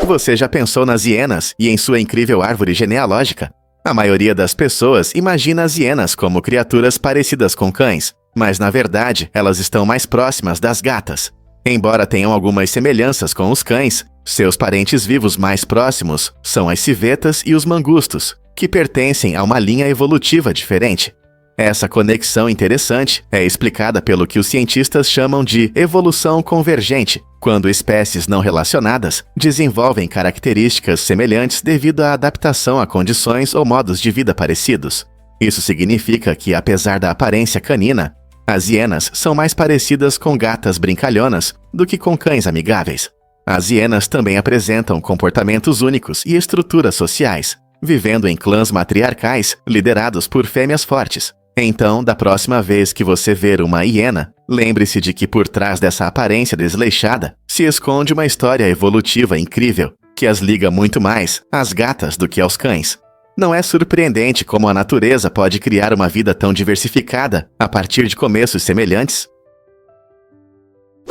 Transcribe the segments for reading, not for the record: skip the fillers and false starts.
Você já pensou nas hienas e em sua incrível árvore genealógica? A maioria das pessoas imagina as hienas como criaturas parecidas com cães, mas na verdade elas estão mais próximas das gatas. Embora tenham algumas semelhanças com os cães, seus parentes vivos mais próximos são as civetas e os mangustos, que pertencem a uma linha evolutiva diferente. Essa conexão interessante é explicada pelo que os cientistas chamam de evolução convergente, quando espécies não relacionadas desenvolvem características semelhantes devido à adaptação a condições ou modos de vida parecidos. Isso significa que, apesar da aparência canina, as hienas são mais parecidas com gatas brincalhonas do que com cães amigáveis. As hienas também apresentam comportamentos únicos e estruturas sociais, vivendo em clãs matriarcais liderados por fêmeas fortes. Então, da próxima vez que você ver uma hiena, lembre-se de que por trás dessa aparência desleixada se esconde uma história evolutiva incrível, que as liga muito mais às gatas do que aos cães. Não é surpreendente como a natureza pode criar uma vida tão diversificada a partir de começos semelhantes?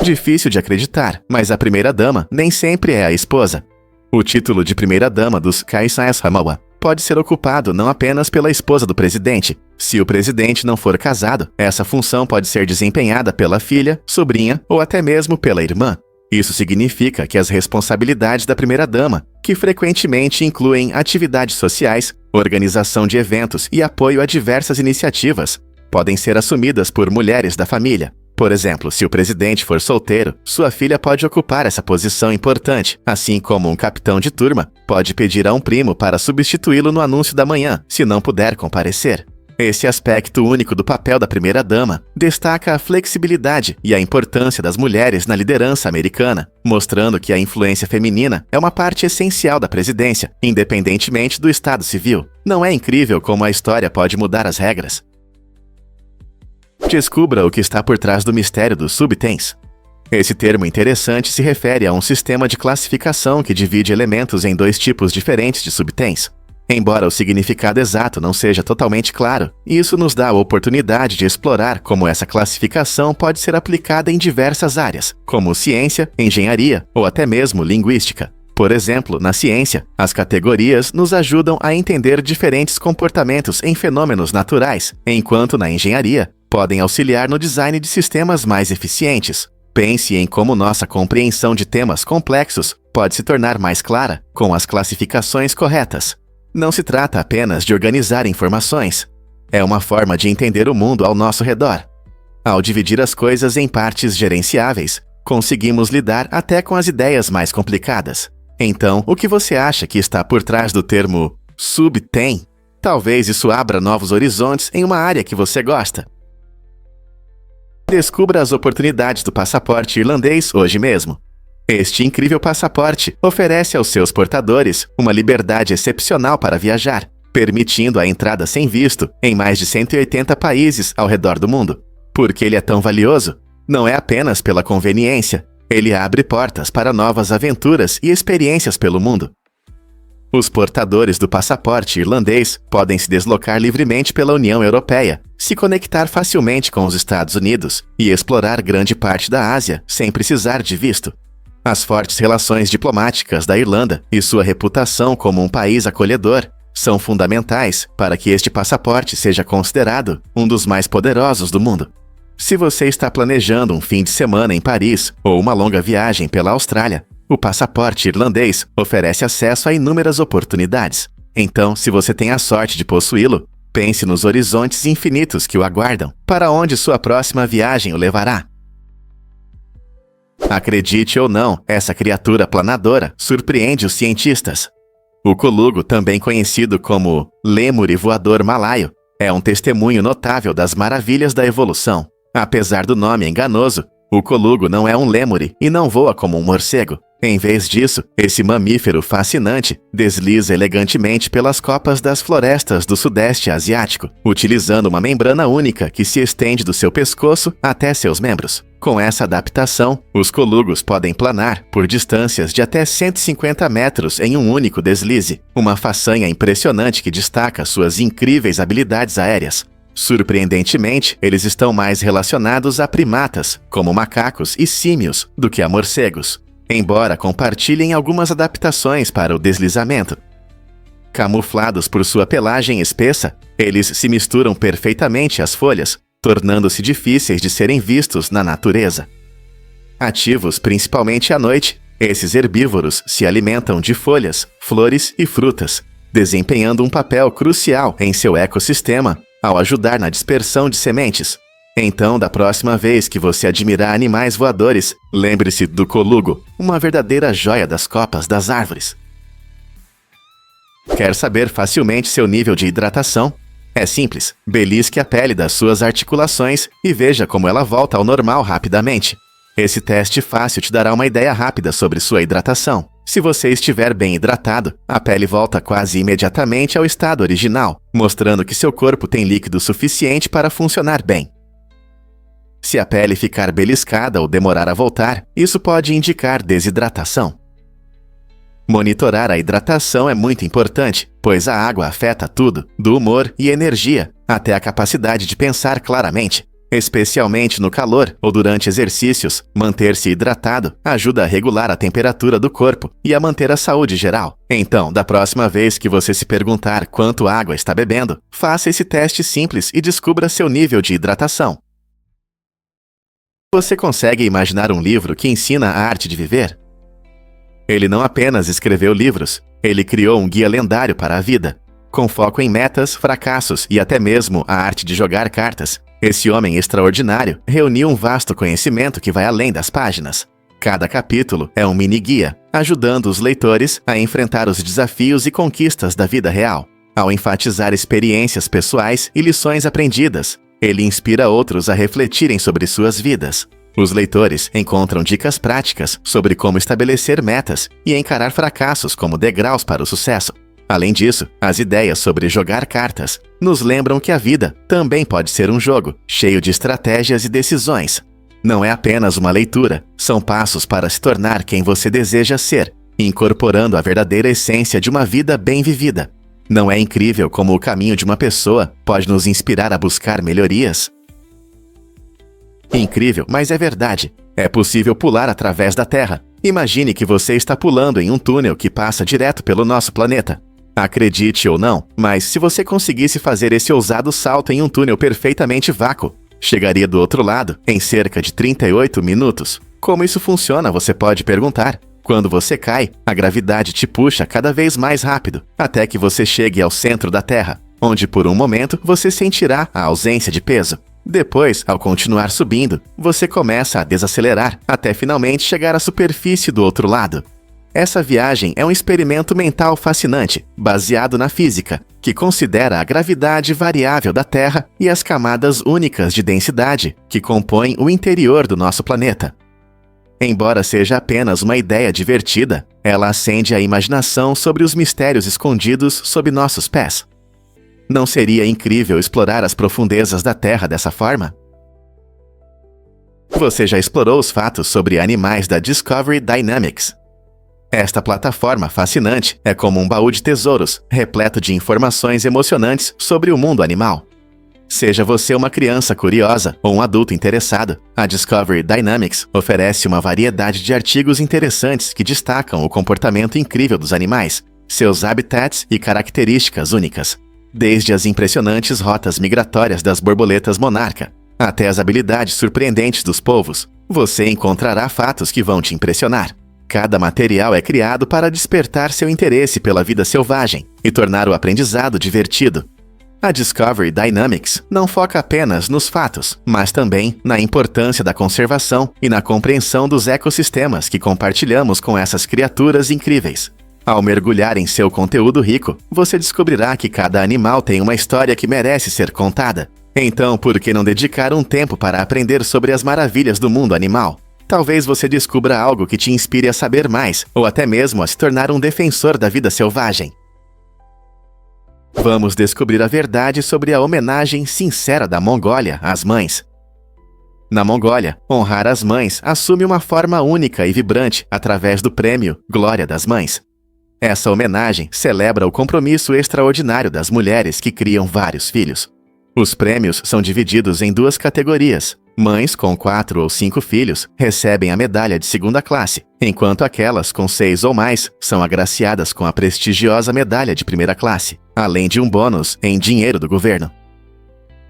Difícil de acreditar, mas a primeira-dama nem sempre é a esposa. O título de primeira-dama dos Kaisers Hamawa pode ser ocupado não apenas pela esposa do presidente. Se o presidente não for casado, essa função pode ser desempenhada pela filha, sobrinha ou até mesmo pela irmã. Isso significa que as responsabilidades da primeira-dama, que frequentemente incluem atividades sociais, organização de eventos e apoio a diversas iniciativas, podem ser assumidas por mulheres da família. Por exemplo, se o presidente for solteiro, sua filha pode ocupar essa posição importante, assim como um capitão de turma pode pedir a um primo para substituí-lo no anúncio da manhã, se não puder comparecer. Esse aspecto único do papel da primeira-dama destaca a flexibilidade e a importância das mulheres na liderança americana, mostrando que a influência feminina é uma parte essencial da presidência, independentemente do estado civil. Não é incrível como a história pode mudar as regras? Descubra o que está por trás do mistério dos subtens. Esse termo interessante se refere a um sistema de classificação que divide elementos em dois tipos diferentes de subtens. Embora o significado exato não seja totalmente claro, isso nos dá a oportunidade de explorar como essa classificação pode ser aplicada em diversas áreas, como ciência, engenharia ou até mesmo linguística. Por exemplo, na ciência, as categorias nos ajudam a entender diferentes comportamentos em fenômenos naturais, enquanto na engenharia, podem auxiliar no design de sistemas mais eficientes. Pense em como nossa compreensão de temas complexos pode se tornar mais clara com as classificações corretas. Não se trata apenas de organizar informações. É uma forma de entender o mundo ao nosso redor. Ao dividir as coisas em partes gerenciáveis, conseguimos lidar até com as ideias mais complicadas. Então, o que você acha que está por trás do termo subtem? Talvez isso abra novos horizontes em uma área que você gosta. Descubra as oportunidades do passaporte irlandês hoje mesmo. Este incrível passaporte oferece aos seus portadores uma liberdade excepcional para viajar, permitindo a entrada sem visto em mais de 180 países ao redor do mundo. Por que ele é tão valioso? Não é apenas pela conveniência, ele abre portas para novas aventuras e experiências pelo mundo. Os portadores do passaporte irlandês podem se deslocar livremente pela União Europeia, se conectar facilmente com os Estados Unidos e explorar grande parte da Ásia sem precisar de visto. As fortes relações diplomáticas da Irlanda e sua reputação como um país acolhedor são fundamentais para que este passaporte seja considerado um dos mais poderosos do mundo. Se você está planejando um fim de semana em Paris ou uma longa viagem pela Austrália, o passaporte irlandês oferece acesso a inúmeras oportunidades. Então, se você tem a sorte de possuí-lo, pense nos horizontes infinitos que o aguardam, para onde sua próxima viagem o levará. Acredite ou não, essa criatura planadora surpreende os cientistas. O colugo, também conhecido como lêmure voador malaio, é um testemunho notável das maravilhas da evolução. Apesar do nome enganoso, o colugo não é um lêmure e não voa como um morcego. Em vez disso, esse mamífero fascinante desliza elegantemente pelas copas das florestas do Sudeste Asiático, utilizando uma membrana única que se estende do seu pescoço até seus membros. Com essa adaptação, os colugos podem planar por distâncias de até 150 metros em um único deslize, uma façanha impressionante que destaca suas incríveis habilidades aéreas. Surpreendentemente, eles estão mais relacionados a primatas, como macacos e símios, do que a morcegos. embora compartilhem algumas adaptações para o deslizamento. Camuflados por sua pelagem espessa, eles se misturam perfeitamente às folhas, tornando-se difíceis de serem vistos na natureza. Ativos principalmente à noite, esses herbívoros se alimentam de folhas, flores e frutas, desempenhando um papel crucial em seu ecossistema ao ajudar na dispersão de sementes. Então, da próxima vez que você admirar animais voadores, lembre-se do colugo, uma verdadeira joia das copas das árvores. Quer saber facilmente seu nível de hidratação? É simples, belisque a pele das suas articulações e veja como ela volta ao normal rapidamente. Esse teste fácil te dará uma ideia rápida sobre sua hidratação. Se você estiver bem hidratado, a pele volta quase imediatamente ao estado original, mostrando que seu corpo tem líquido suficiente para funcionar bem. Se a pele ficar beliscada ou demorar a voltar, isso pode indicar desidratação. Monitorar a hidratação é muito importante, pois a água afeta tudo, do humor e energia, até a capacidade de pensar claramente. Especialmente no calor ou durante exercícios, manter-se hidratado ajuda a regular a temperatura do corpo e a manter a saúde geral. Então, da próxima vez que você se perguntar quanto água está bebendo, faça esse teste simples e descubra seu nível de hidratação. Você consegue imaginar um livro que ensina a arte de viver? Ele não apenas escreveu livros, ele criou um guia lendário para a vida, com foco em metas, fracassos e até mesmo a arte de jogar cartas. Esse homem extraordinário reuniu um vasto conhecimento que vai além das páginas. Cada capítulo é um mini-guia, ajudando os leitores a enfrentar os desafios e conquistas da vida real. Ao enfatizar experiências pessoais e lições aprendidas, ele inspira outros a refletirem sobre suas vidas. Os leitores encontram dicas práticas sobre como estabelecer metas e encarar fracassos como degraus para o sucesso. Além disso, as ideias sobre jogar cartas nos lembram que a vida também pode ser um jogo, cheio de estratégias e decisões. Não é apenas uma leitura, são passos para se tornar quem você deseja ser, incorporando a verdadeira essência de uma vida bem vivida. Não é incrível como o caminho de uma pessoa pode nos inspirar a buscar melhorias? Incrível, mas é verdade. É possível pular através da Terra. Imagine que você está pulando em um túnel que passa direto pelo nosso planeta. Acredite ou não, mas se você conseguisse fazer esse ousado salto em um túnel perfeitamente vácuo, chegaria do outro lado em cerca de 38 minutos. Como isso funciona, você pode perguntar. Quando você cai, a gravidade te puxa cada vez mais rápido, até que você chegue ao centro da Terra, onde por um momento você sentirá a ausência de peso. Depois, ao continuar subindo, você começa a desacelerar, até finalmente chegar à superfície do outro lado. Essa viagem é um experimento mental fascinante, baseado na física, que considera a gravidade variável da Terra e as camadas únicas de densidade que compõem o interior do nosso planeta. Embora seja apenas uma ideia divertida, ela acende a imaginação sobre os mistérios escondidos sob nossos pés. Não seria incrível explorar as profundezas da Terra dessa forma? Você já explorou os fatos sobre animais da Discovery Dynamics? Esta plataforma fascinante é como um baú de tesouros, repleto de informações emocionantes sobre o mundo animal. Seja você uma criança curiosa ou um adulto interessado, a Discovery Dynamics oferece uma variedade de artigos interessantes que destacam o comportamento incrível dos animais, seus habitats e características únicas. Desde as impressionantes rotas migratórias das borboletas monarca, até as habilidades surpreendentes dos polvos, você encontrará fatos que vão te impressionar. Cada material é criado para despertar seu interesse pela vida selvagem e tornar o aprendizado divertido. A Discovery Dynamics não foca apenas nos fatos, mas também na importância da conservação e na compreensão dos ecossistemas que compartilhamos com essas criaturas incríveis. Ao mergulhar em seu conteúdo rico, você descobrirá que cada animal tem uma história que merece ser contada. Então, por que não dedicar um tempo para aprender sobre as maravilhas do mundo animal? Talvez você descubra algo que te inspire a saber mais, ou até mesmo a se tornar um defensor da vida selvagem. Vamos descobrir a verdade sobre a homenagem sincera da Mongólia às mães. Na Mongólia, honrar as mães assume uma forma única e vibrante através do prêmio Glória das Mães. Essa homenagem celebra o compromisso extraordinário das mulheres que criam vários filhos. Os prêmios são divididos em duas categorias: Mães com 4 ou 5 filhos recebem a medalha de segunda classe, enquanto aquelas com 6 ou mais são agraciadas com a prestigiosa medalha de primeira classe, além de um bônus em dinheiro do governo.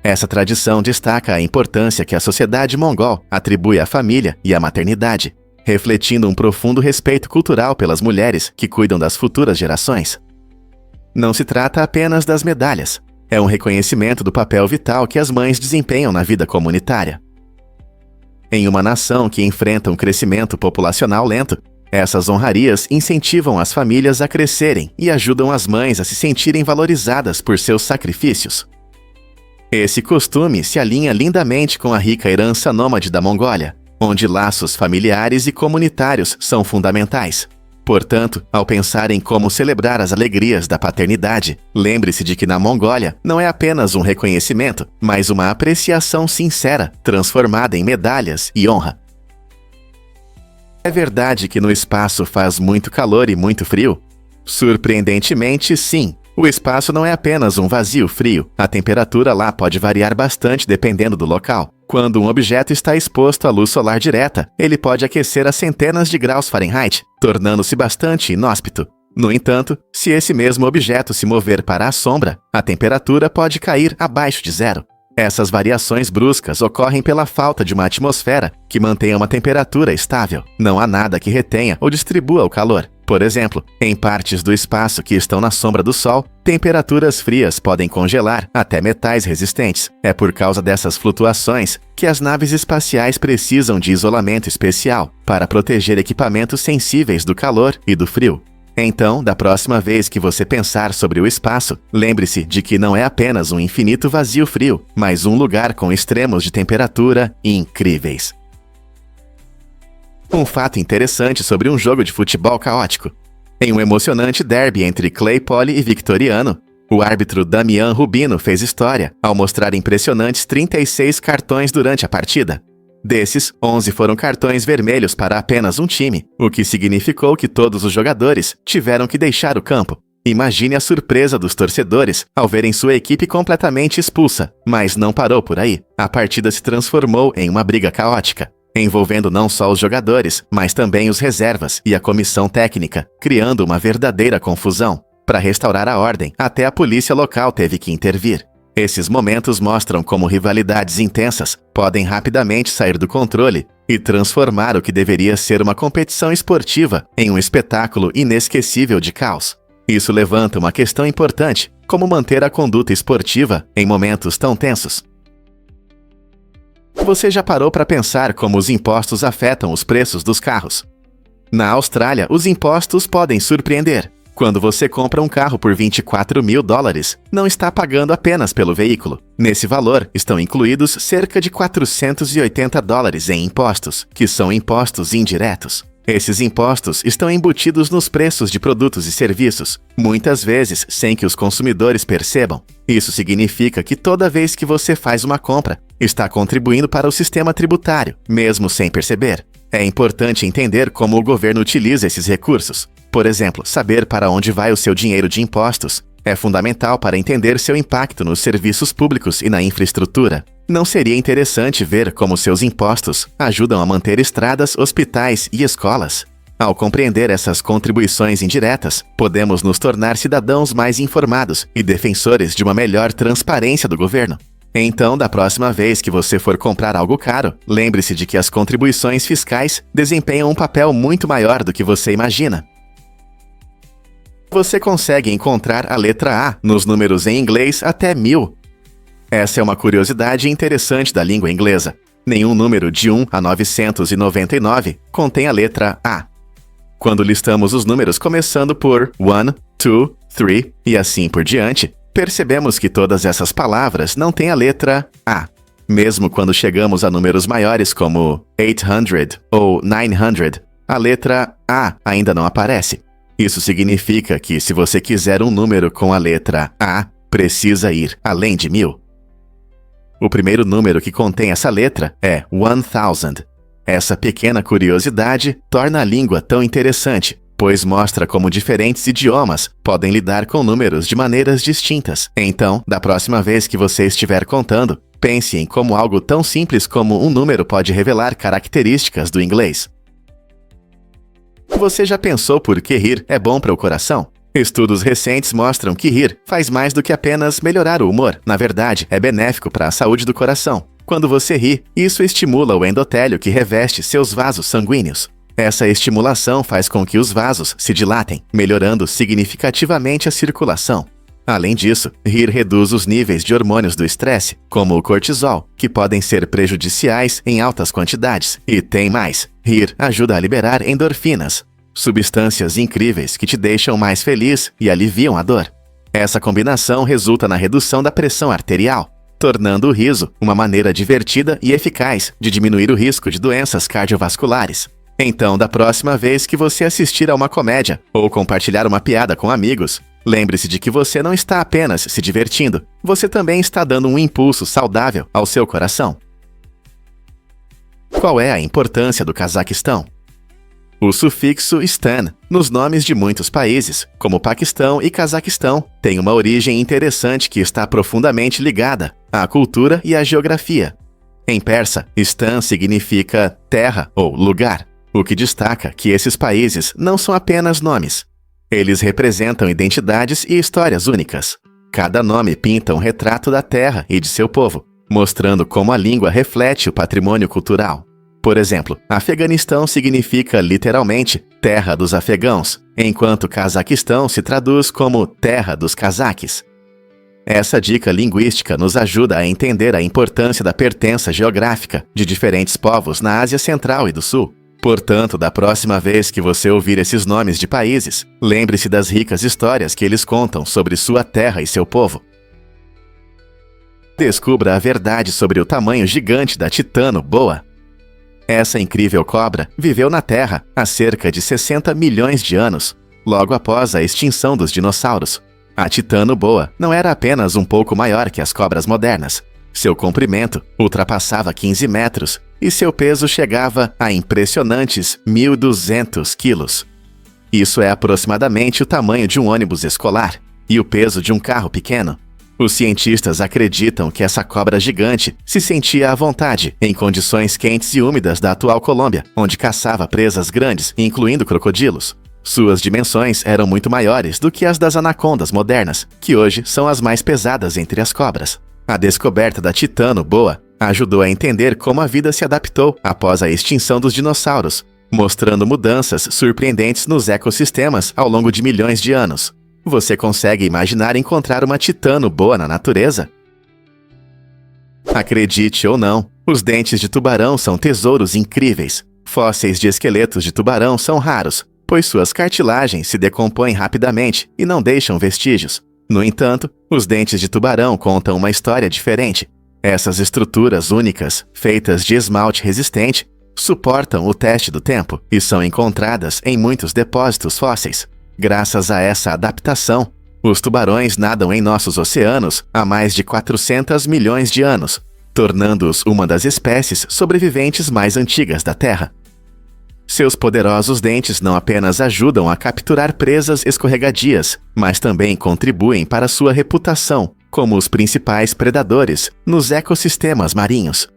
Essa tradição destaca a importância que a sociedade mongol atribui à família e à maternidade, refletindo um profundo respeito cultural pelas mulheres que cuidam das futuras gerações. Não se trata apenas das medalhas, é um reconhecimento do papel vital que as mães desempenham na vida comunitária. Em uma nação que enfrenta um crescimento populacional lento, essas honrarias incentivam as famílias a crescerem e ajudam as mães a se sentirem valorizadas por seus sacrifícios. Esse costume se alinha lindamente com a rica herança nômade da Mongólia, onde laços familiares e comunitários são fundamentais. Portanto, ao pensar em como celebrar as alegrias da paternidade, lembre-se de que na Mongólia não é apenas um reconhecimento, mas uma apreciação sincera, transformada em medalhas e honra. É verdade que no espaço faz muito calor e muito frio? Surpreendentemente, sim. O espaço não é apenas um vazio frio. A temperatura lá pode variar bastante dependendo do local. Quando um objeto está exposto à luz solar direta, ele pode aquecer a centenas de graus Fahrenheit, tornando-se bastante inóspito. No entanto, se esse mesmo objeto se mover para a sombra, a temperatura pode cair abaixo de zero. Essas variações bruscas ocorrem pela falta de uma atmosfera que mantenha uma temperatura estável. Não há nada que retenha ou distribua o calor. Por exemplo, em partes do espaço que estão na sombra do Sol, temperaturas frias podem congelar até metais resistentes. É por causa dessas flutuações que as naves espaciais precisam de isolamento especial para proteger equipamentos sensíveis do calor e do frio. Então, da próxima vez que você pensar sobre o espaço, lembre-se de que não é apenas um infinito vazio frio, mas um lugar com extremos de temperatura incríveis. Um fato interessante sobre um jogo de futebol caótico. Em um emocionante derby entre Claypole e Victoriano, o árbitro Damian Rubino fez história ao mostrar impressionantes 36 cartões durante a partida. Desses, 11 foram cartões vermelhos para apenas um time, o que significou que todos os jogadores tiveram que deixar o campo. Imagine a surpresa dos torcedores ao verem sua equipe completamente expulsa, mas não parou por aí. A partida se transformou em uma briga caótica, envolvendo não só os jogadores, mas também os reservas e a comissão técnica, criando uma verdadeira confusão. Para restaurar a ordem, até a polícia local teve que intervir. Esses momentos mostram como rivalidades intensas podem rapidamente sair do controle e transformar o que deveria ser uma competição esportiva em um espetáculo inesquecível de caos. Isso levanta uma questão importante: como manter a conduta esportiva em momentos tão tensos? Você já parou para pensar como os impostos afetam os preços dos carros? Na Austrália, os impostos podem surpreender. Quando você compra um carro por $24.000, não está pagando apenas pelo veículo. Nesse valor, estão incluídos cerca de $480 em impostos, que são impostos indiretos. Esses impostos estão embutidos nos preços de produtos e serviços, muitas vezes sem que os consumidores percebam. Isso significa que toda vez que você faz uma compra, está contribuindo para o sistema tributário, mesmo sem perceber. É importante entender como o governo utiliza esses recursos. Por exemplo, saber para onde vai o seu dinheiro de impostos é fundamental para entender seu impacto nos serviços públicos e na infraestrutura. Não seria interessante ver como seus impostos ajudam a manter estradas, hospitais e escolas? Ao compreender essas contribuições indiretas, podemos nos tornar cidadãos mais informados e defensores de uma melhor transparência do governo. Então, da próxima vez que você for comprar algo caro, lembre-se de que as contribuições fiscais desempenham um papel muito maior do que você imagina. Você consegue encontrar a letra A nos números em inglês até 1000. Essa é uma curiosidade interessante da língua inglesa. Nenhum número de 1 a 999 contém a letra A. Quando listamos os números começando por 1, 2, 3 e assim por diante, percebemos que todas essas palavras não têm a letra A. Mesmo quando chegamos a números maiores como 800 ou 900, a letra A ainda não aparece. Isso significa que se você quiser um número com a letra A, precisa ir além de 1000. O primeiro número que contém essa letra é 1000. Essa pequena curiosidade torna a língua tão interessante, pois mostra como diferentes idiomas podem lidar com números de maneiras distintas. Então, da próxima vez que você estiver contando, pense em como algo tão simples como um número pode revelar características do inglês. Você já pensou por que rir é bom para o coração? Estudos recentes mostram que rir faz mais do que apenas melhorar o humor. Na verdade, é benéfico para a saúde do coração. Quando você ri, isso estimula o endotélio que reveste seus vasos sanguíneos. Essa estimulação faz com que os vasos se dilatem, melhorando significativamente a circulação. Além disso, rir reduz os níveis de hormônios do estresse, como o cortisol, que podem ser prejudiciais em altas quantidades. E tem mais: rir ajuda a liberar endorfinas, substâncias incríveis que te deixam mais feliz e aliviam a dor. Essa combinação resulta na redução da pressão arterial, tornando o riso uma maneira divertida e eficaz de diminuir o risco de doenças cardiovasculares. Então, da próxima vez que você assistir a uma comédia ou compartilhar uma piada com amigos, lembre-se de que você não está apenas se divertindo, você também está dando um impulso saudável ao seu coração. Qual é a importância do Cazaquistão? O sufixo "stan" nos nomes de muitos países, como Paquistão e Cazaquistão, tem uma origem interessante que está profundamente ligada à cultura e à geografia. Em persa, "stan" significa terra ou lugar, o que destaca que esses países não são apenas nomes. Eles representam identidades e histórias únicas. Cada nome pinta um retrato da terra e de seu povo, mostrando como a língua reflete o patrimônio cultural. Por exemplo, Afeganistão significa literalmente terra dos afegãos, enquanto Cazaquistão se traduz como terra dos cazaques. Essa dica linguística nos ajuda a entender a importância da pertença geográfica de diferentes povos na Ásia Central e do Sul. Portanto, da próxima vez que você ouvir esses nomes de países, lembre-se das ricas histórias que eles contam sobre sua terra e seu povo. Descubra a verdade sobre o tamanho gigante da Titano Boa. Essa incrível cobra viveu na Terra há cerca de 60 milhões de anos, logo após a extinção dos dinossauros. A Titano Boa não era apenas um pouco maior que as cobras modernas. Seu comprimento ultrapassava 15 metros e seu peso chegava a impressionantes 1.200 quilos. Isso é aproximadamente o tamanho de um ônibus escolar e o peso de um carro pequeno. Os cientistas acreditam que essa cobra gigante se sentia à vontade em condições quentes e úmidas da atual Colômbia, onde caçava presas grandes, incluindo crocodilos. Suas dimensões eram muito maiores do que as das anacondas modernas, que hoje são as mais pesadas entre as cobras. A descoberta da Titano Boa ajudou a entender como a vida se adaptou após a extinção dos dinossauros, mostrando mudanças surpreendentes nos ecossistemas ao longo de milhões de anos. Você consegue imaginar encontrar uma Titano Boa na natureza? Acredite ou não, os dentes de tubarão são tesouros incríveis. Fósseis de esqueletos de tubarão são raros, pois suas cartilagens se decompõem rapidamente e não deixam vestígios. No entanto, os dentes de tubarão contam uma história diferente. Essas estruturas únicas, feitas de esmalte resistente, suportam o teste do tempo e são encontradas em muitos depósitos fósseis. Graças a essa adaptação, os tubarões nadam em nossos oceanos há mais de 400 milhões de anos, tornando-os uma das espécies sobreviventes mais antigas da Terra. Seus poderosos dentes não apenas ajudam a capturar presas escorregadias, mas também contribuem para sua reputação como os principais predadores nos ecossistemas marinhos.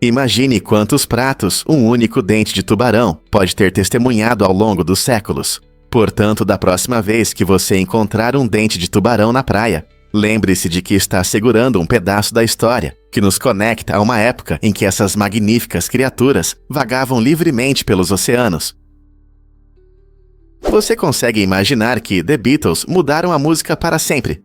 Imagine quantos pratos um único dente de tubarão pode ter testemunhado ao longo dos séculos. Portanto, da próxima vez que você encontrar um dente de tubarão na praia, lembre-se de que está segurando um pedaço da história que nos conecta a uma época em que essas magníficas criaturas vagavam livremente pelos oceanos. Você consegue imaginar que The Beatles mudaram a música para sempre?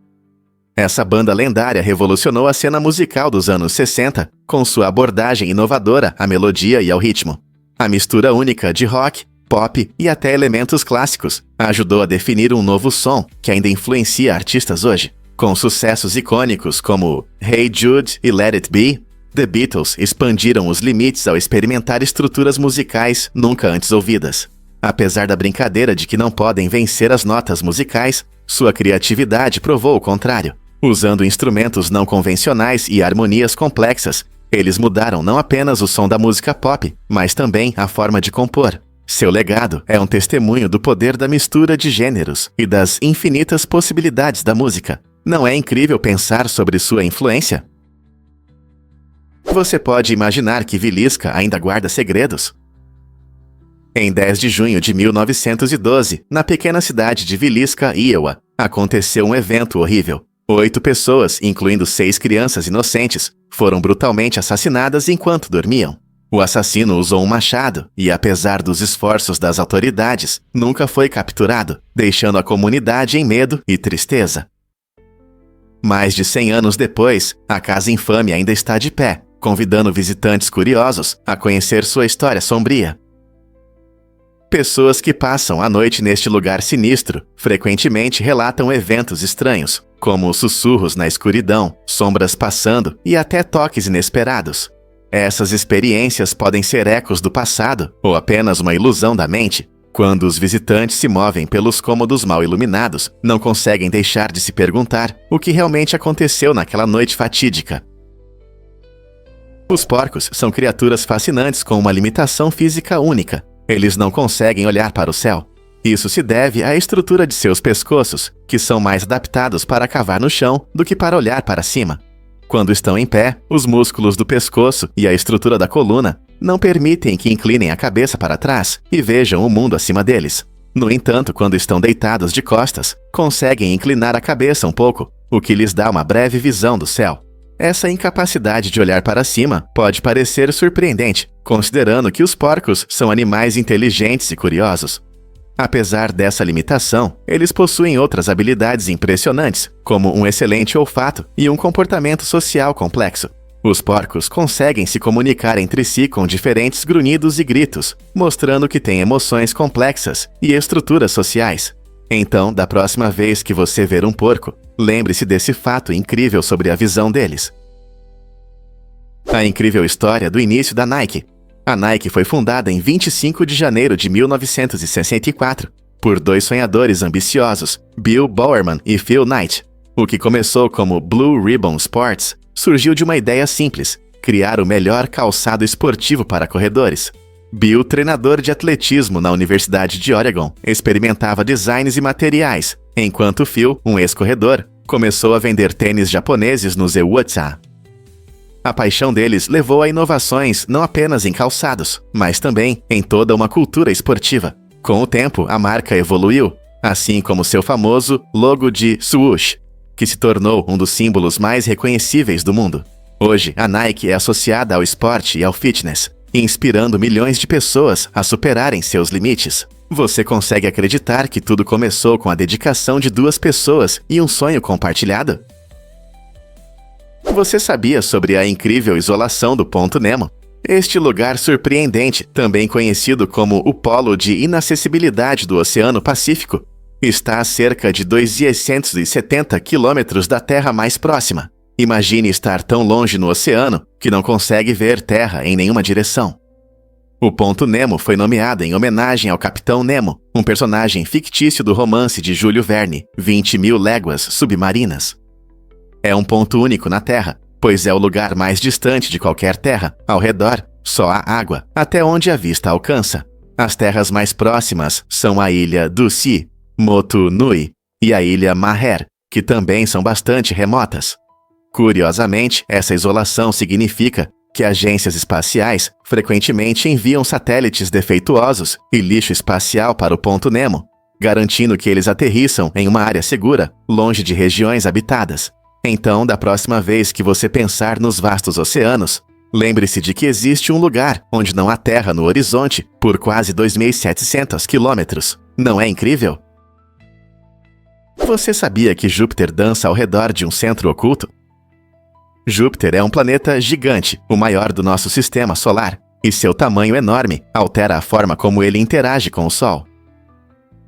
Essa banda lendária revolucionou a cena musical dos anos 60 com sua abordagem inovadora à melodia e ao ritmo. A mistura única de rock, pop e até elementos clássicos ajudou a definir um novo som que ainda influencia artistas hoje. Com sucessos icônicos como Hey Jude e Let It Be, The Beatles expandiram os limites ao experimentar estruturas musicais nunca antes ouvidas. Apesar da brincadeira de que não podem vencer as notas musicais, sua criatividade provou o contrário. Usando instrumentos não convencionais e harmonias complexas, eles mudaram não apenas o som da música pop, mas também a forma de compor. Seu legado é um testemunho do poder da mistura de gêneros e das infinitas possibilidades da música. Não é incrível pensar sobre sua influência? Você pode imaginar que Villisca ainda guarda segredos? Em 10 de junho de 1912, na pequena cidade de Villisca, Iowa, aconteceu um evento horrível. 8 pessoas, incluindo 6 crianças inocentes, foram brutalmente assassinadas enquanto dormiam. O assassino usou um machado e, apesar dos esforços das autoridades, nunca foi capturado, deixando a comunidade em medo e tristeza. Mais de 100 anos depois, a Casa Infame ainda está de pé, convidando visitantes curiosos a conhecer sua história sombria. Pessoas que passam a noite neste lugar sinistro frequentemente relatam eventos estranhos, como sussurros na escuridão, sombras passando e até toques inesperados. Essas experiências podem ser ecos do passado ou apenas uma ilusão da mente. Quando os visitantes se movem pelos cômodos mal iluminados, não conseguem deixar de se perguntar o que realmente aconteceu naquela noite fatídica. Os porcos são criaturas fascinantes com uma limitação física única. Eles não conseguem olhar para o céu. Isso se deve à estrutura de seus pescoços, que são mais adaptados para cavar no chão do que para olhar para cima. Quando estão em pé, os músculos do pescoço e a estrutura da coluna não permitem que inclinem a cabeça para trás e vejam o mundo acima deles. No entanto, quando estão deitados de costas, conseguem inclinar a cabeça um pouco, o que lhes dá uma breve visão do céu. Essa incapacidade de olhar para cima pode parecer surpreendente, considerando que os porcos são animais inteligentes e curiosos. Apesar dessa limitação, eles possuem outras habilidades impressionantes, como um excelente olfato e um comportamento social complexo. Os porcos conseguem se comunicar entre si com diferentes grunhidos e gritos, mostrando que têm emoções complexas e estruturas sociais. Então, da próxima vez que você ver um porco, lembre-se desse fato incrível sobre a visão deles. A incrível história do início da Nike. A Nike foi fundada em 25 de janeiro de 1964 por 2 sonhadores ambiciosos, Bill Bowerman e Phil Knight. O que começou como Blue Ribbon Sports surgiu de uma ideia simples: criar o melhor calçado esportivo para corredores. Bill, treinador de atletismo na Universidade de Oregon, experimentava designs e materiais, enquanto Phil, um ex-corredor, começou a vender tênis japoneses no Zewucha. A paixão deles levou a inovações não apenas em calçados, mas também em toda uma cultura esportiva. Com o tempo, a marca evoluiu, assim como seu famoso logo de swoosh, que se tornou um dos símbolos mais reconhecíveis do mundo. Hoje, a Nike é associada ao esporte e ao fitness, inspirando milhões de pessoas a superarem seus limites. Você consegue acreditar que tudo começou com a dedicação de 2 pessoas e um sonho compartilhado? Você sabia sobre a incrível isolação do Ponto Nemo? Este lugar surpreendente, também conhecido como o polo de inacessibilidade do Oceano Pacífico, está a cerca de 270 quilômetros da terra mais próxima. Imagine estar tão longe no oceano que não consegue ver terra em nenhuma direção. O Ponto Nemo foi nomeado em homenagem ao Capitão Nemo, um personagem fictício do romance de Júlio Verne, 20.000 Léguas Submarinas. É um ponto único na Terra, pois é o lugar mais distante de qualquer terra. Ao redor, só há água, até onde a vista alcança. As terras mais próximas são a ilha Ducie, Motu Nui e a ilha Maher, que também são bastante remotas. Curiosamente, essa isolação significa que agências espaciais frequentemente enviam satélites defeituosos e lixo espacial para o Ponto Nemo, garantindo que eles aterrissam em uma área segura, longe de regiões habitadas. Então, da próxima vez que você pensar nos vastos oceanos, lembre-se de que existe um lugar onde não há terra no horizonte por quase 2.700 quilômetros. Não é incrível? Você sabia que Júpiter dança ao redor de um centro oculto? Júpiter é um planeta gigante, o maior do nosso sistema solar, e seu tamanho enorme altera a forma como ele interage com o Sol.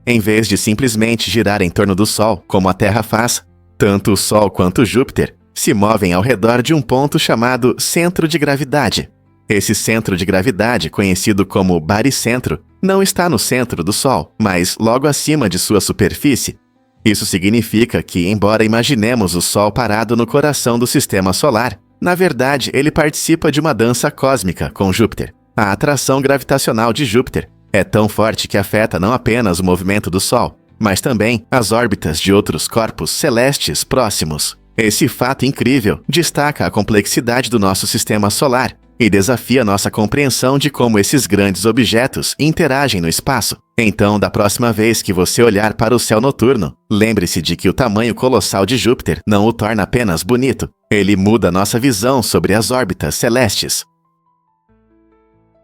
Em vez de simplesmente girar em torno do Sol, como a Terra faz, tanto o Sol quanto Júpiter se movem ao redor de um ponto chamado centro de gravidade. Esse centro de gravidade, conhecido como baricentro, não está no centro do Sol, mas logo acima de sua superfície. Isso significa que, embora imaginemos o Sol parado no coração do sistema solar, na verdade ele participa de uma dança cósmica com Júpiter. A atração gravitacional de Júpiter é tão forte que afeta não apenas o movimento do Sol, mas também as órbitas de outros corpos celestes próximos. Esse fato incrível destaca a complexidade do nosso sistema solar e desafia nossa compreensão de como esses grandes objetos interagem no espaço. Então, da próxima vez que você olhar para o céu noturno, lembre-se de que o tamanho colossal de Júpiter não o torna apenas bonito, ele muda nossa visão sobre as órbitas celestes.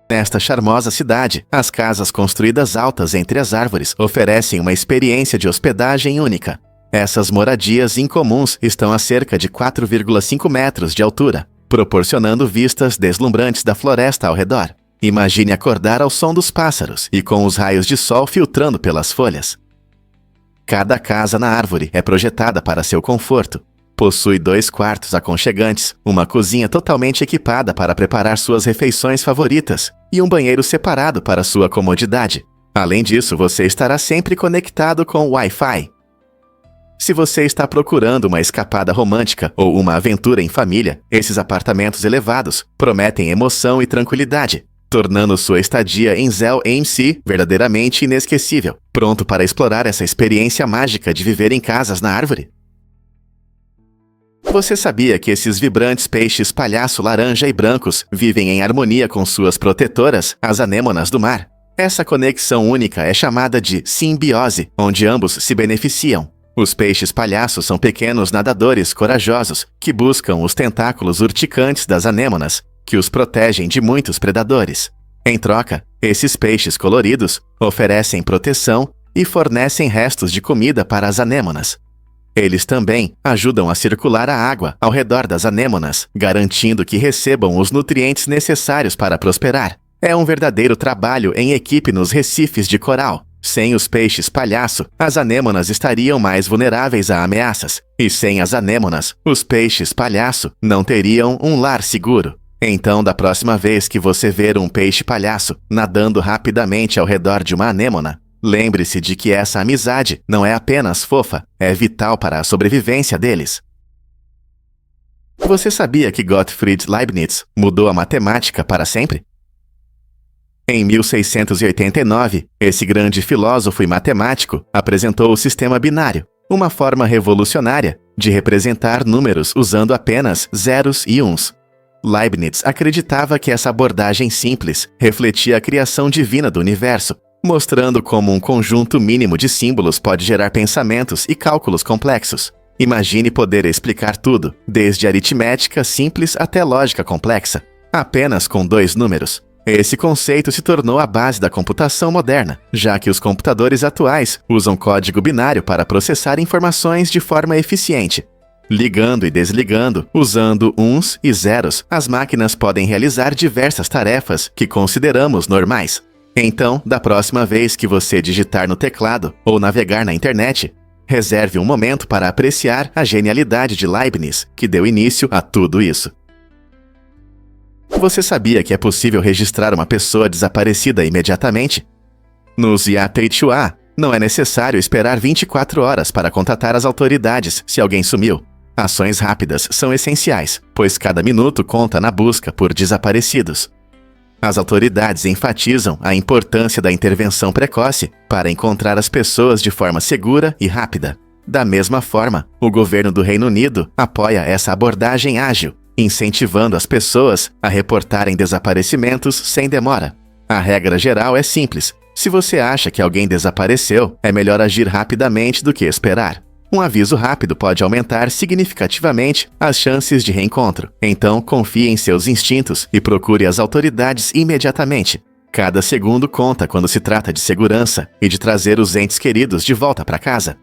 Nesta charmosa cidade, as casas construídas altas entre as árvores oferecem uma experiência de hospedagem única. Essas moradias incomuns estão a cerca de 4,5 metros de altura, proporcionando vistas deslumbrantes da floresta ao redor. Imagine acordar ao som dos pássaros e com os raios de sol filtrando pelas folhas. Cada casa na árvore é projetada para seu conforto. Possui 2 quartos aconchegantes, uma cozinha totalmente equipada para preparar suas refeições favoritas e um banheiro separado para sua comodidade. Além disso, você estará sempre conectado com o Wi-Fi. Se você está procurando uma escapada romântica ou uma aventura em família, esses apartamentos elevados prometem emoção e tranquilidade, tornando sua estadia em Zell AMC verdadeiramente inesquecível. Pronto para explorar essa experiência mágica de viver em casas na árvore? Você sabia que esses vibrantes peixes palhaço laranja e brancos vivem em harmonia com suas protetoras, as anêmonas do mar? Essa conexão única é chamada de simbiose, onde ambos se beneficiam. Os peixes palhaços são pequenos nadadores corajosos que buscam os tentáculos urticantes das anêmonas, que os protegem de muitos predadores. Em troca, esses peixes coloridos oferecem proteção e fornecem restos de comida para as anêmonas. Eles também ajudam a circular a água ao redor das anêmonas, garantindo que recebam os nutrientes necessários para prosperar. É um verdadeiro trabalho em equipe nos recifes de coral. Sem os peixes palhaço, as anêmonas estariam mais vulneráveis a ameaças. E sem as anêmonas, os peixes palhaço não teriam um lar seguro. Então, da próxima vez que você ver um peixe palhaço nadando rapidamente ao redor de uma anêmona, lembre-se de que essa amizade não é apenas fofa, é vital para a sobrevivência deles. Você sabia que Gottfried Leibniz mudou a matemática para sempre? Em 1689, esse grande filósofo e matemático apresentou o sistema binário, uma forma revolucionária de representar números usando apenas zeros e uns. Leibniz acreditava que essa abordagem simples refletia a criação divina do universo, mostrando como um conjunto mínimo de símbolos pode gerar pensamentos e cálculos complexos. Imagine poder explicar tudo, desde aritmética simples até lógica complexa, apenas com 2 números. Esse conceito se tornou a base da computação moderna, já que os computadores atuais usam código binário para processar informações de forma eficiente. Ligando e desligando, usando uns e zeros, as máquinas podem realizar diversas tarefas que consideramos normais. Então, da próxima vez que você digitar no teclado ou navegar na internet, reserve um momento para apreciar a genialidade de Leibniz, que deu início a tudo isso. Você sabia que é possível registrar uma pessoa desaparecida imediatamente? No ZIA-H2A, não é necessário esperar 24 horas para contatar as autoridades se alguém sumiu. Ações rápidas são essenciais, pois cada minuto conta na busca por desaparecidos. As autoridades enfatizam a importância da intervenção precoce para encontrar as pessoas de forma segura e rápida. Da mesma forma, o governo do Reino Unido apoia essa abordagem ágil, incentivando as pessoas a reportarem desaparecimentos sem demora. A regra geral é simples: se você acha que alguém desapareceu, é melhor agir rapidamente do que esperar. Um aviso rápido pode aumentar significativamente as chances de reencontro. Então, confie em seus instintos e procure as autoridades imediatamente. Cada segundo conta quando se trata de segurança e de trazer os entes queridos de volta para casa.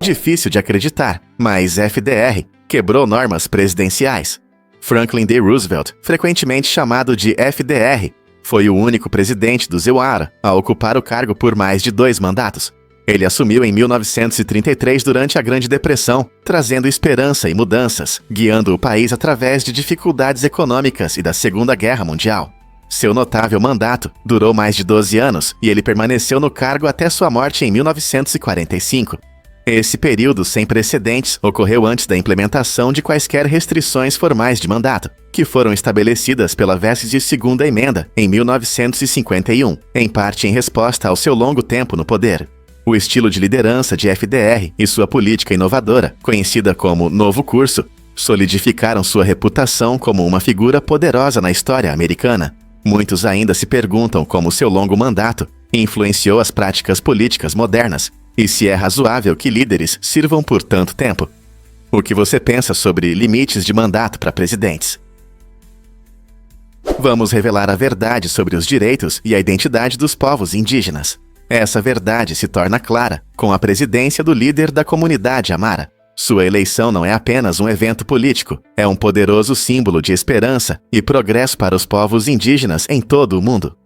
Difícil de acreditar, mas FDR quebrou normas presidenciais. Franklin D. Roosevelt, frequentemente chamado de FDR, foi o único presidente do ZEWAR a ocupar o cargo por mais de 2 mandatos. Ele assumiu em 1933 durante a Grande Depressão, trazendo esperança e mudanças, guiando o país através de dificuldades econômicas e da Segunda Guerra Mundial. Seu notável mandato durou mais de 12 anos e ele permaneceu no cargo até sua morte em 1945. Esse período sem precedentes ocorreu antes da implementação de quaisquer restrições formais de mandato, que foram estabelecidas pela vestes Segunda Emenda em 1951, em parte em resposta ao seu longo tempo no poder. O estilo de liderança de FDR e sua política inovadora, conhecida como Novo Curso, solidificaram sua reputação como uma figura poderosa na história americana. Muitos ainda se perguntam como seu longo mandato influenciou as práticas políticas modernas e se é razoável que líderes sirvam por tanto tempo. O que você pensa sobre limites de mandato para presidentes? Vamos revelar a verdade sobre os direitos e a identidade dos povos indígenas. Essa verdade se torna clara com a presidência do líder da comunidade Amara. Sua eleição não é apenas um evento político, é um poderoso símbolo de esperança e progresso para os povos indígenas em todo o mundo.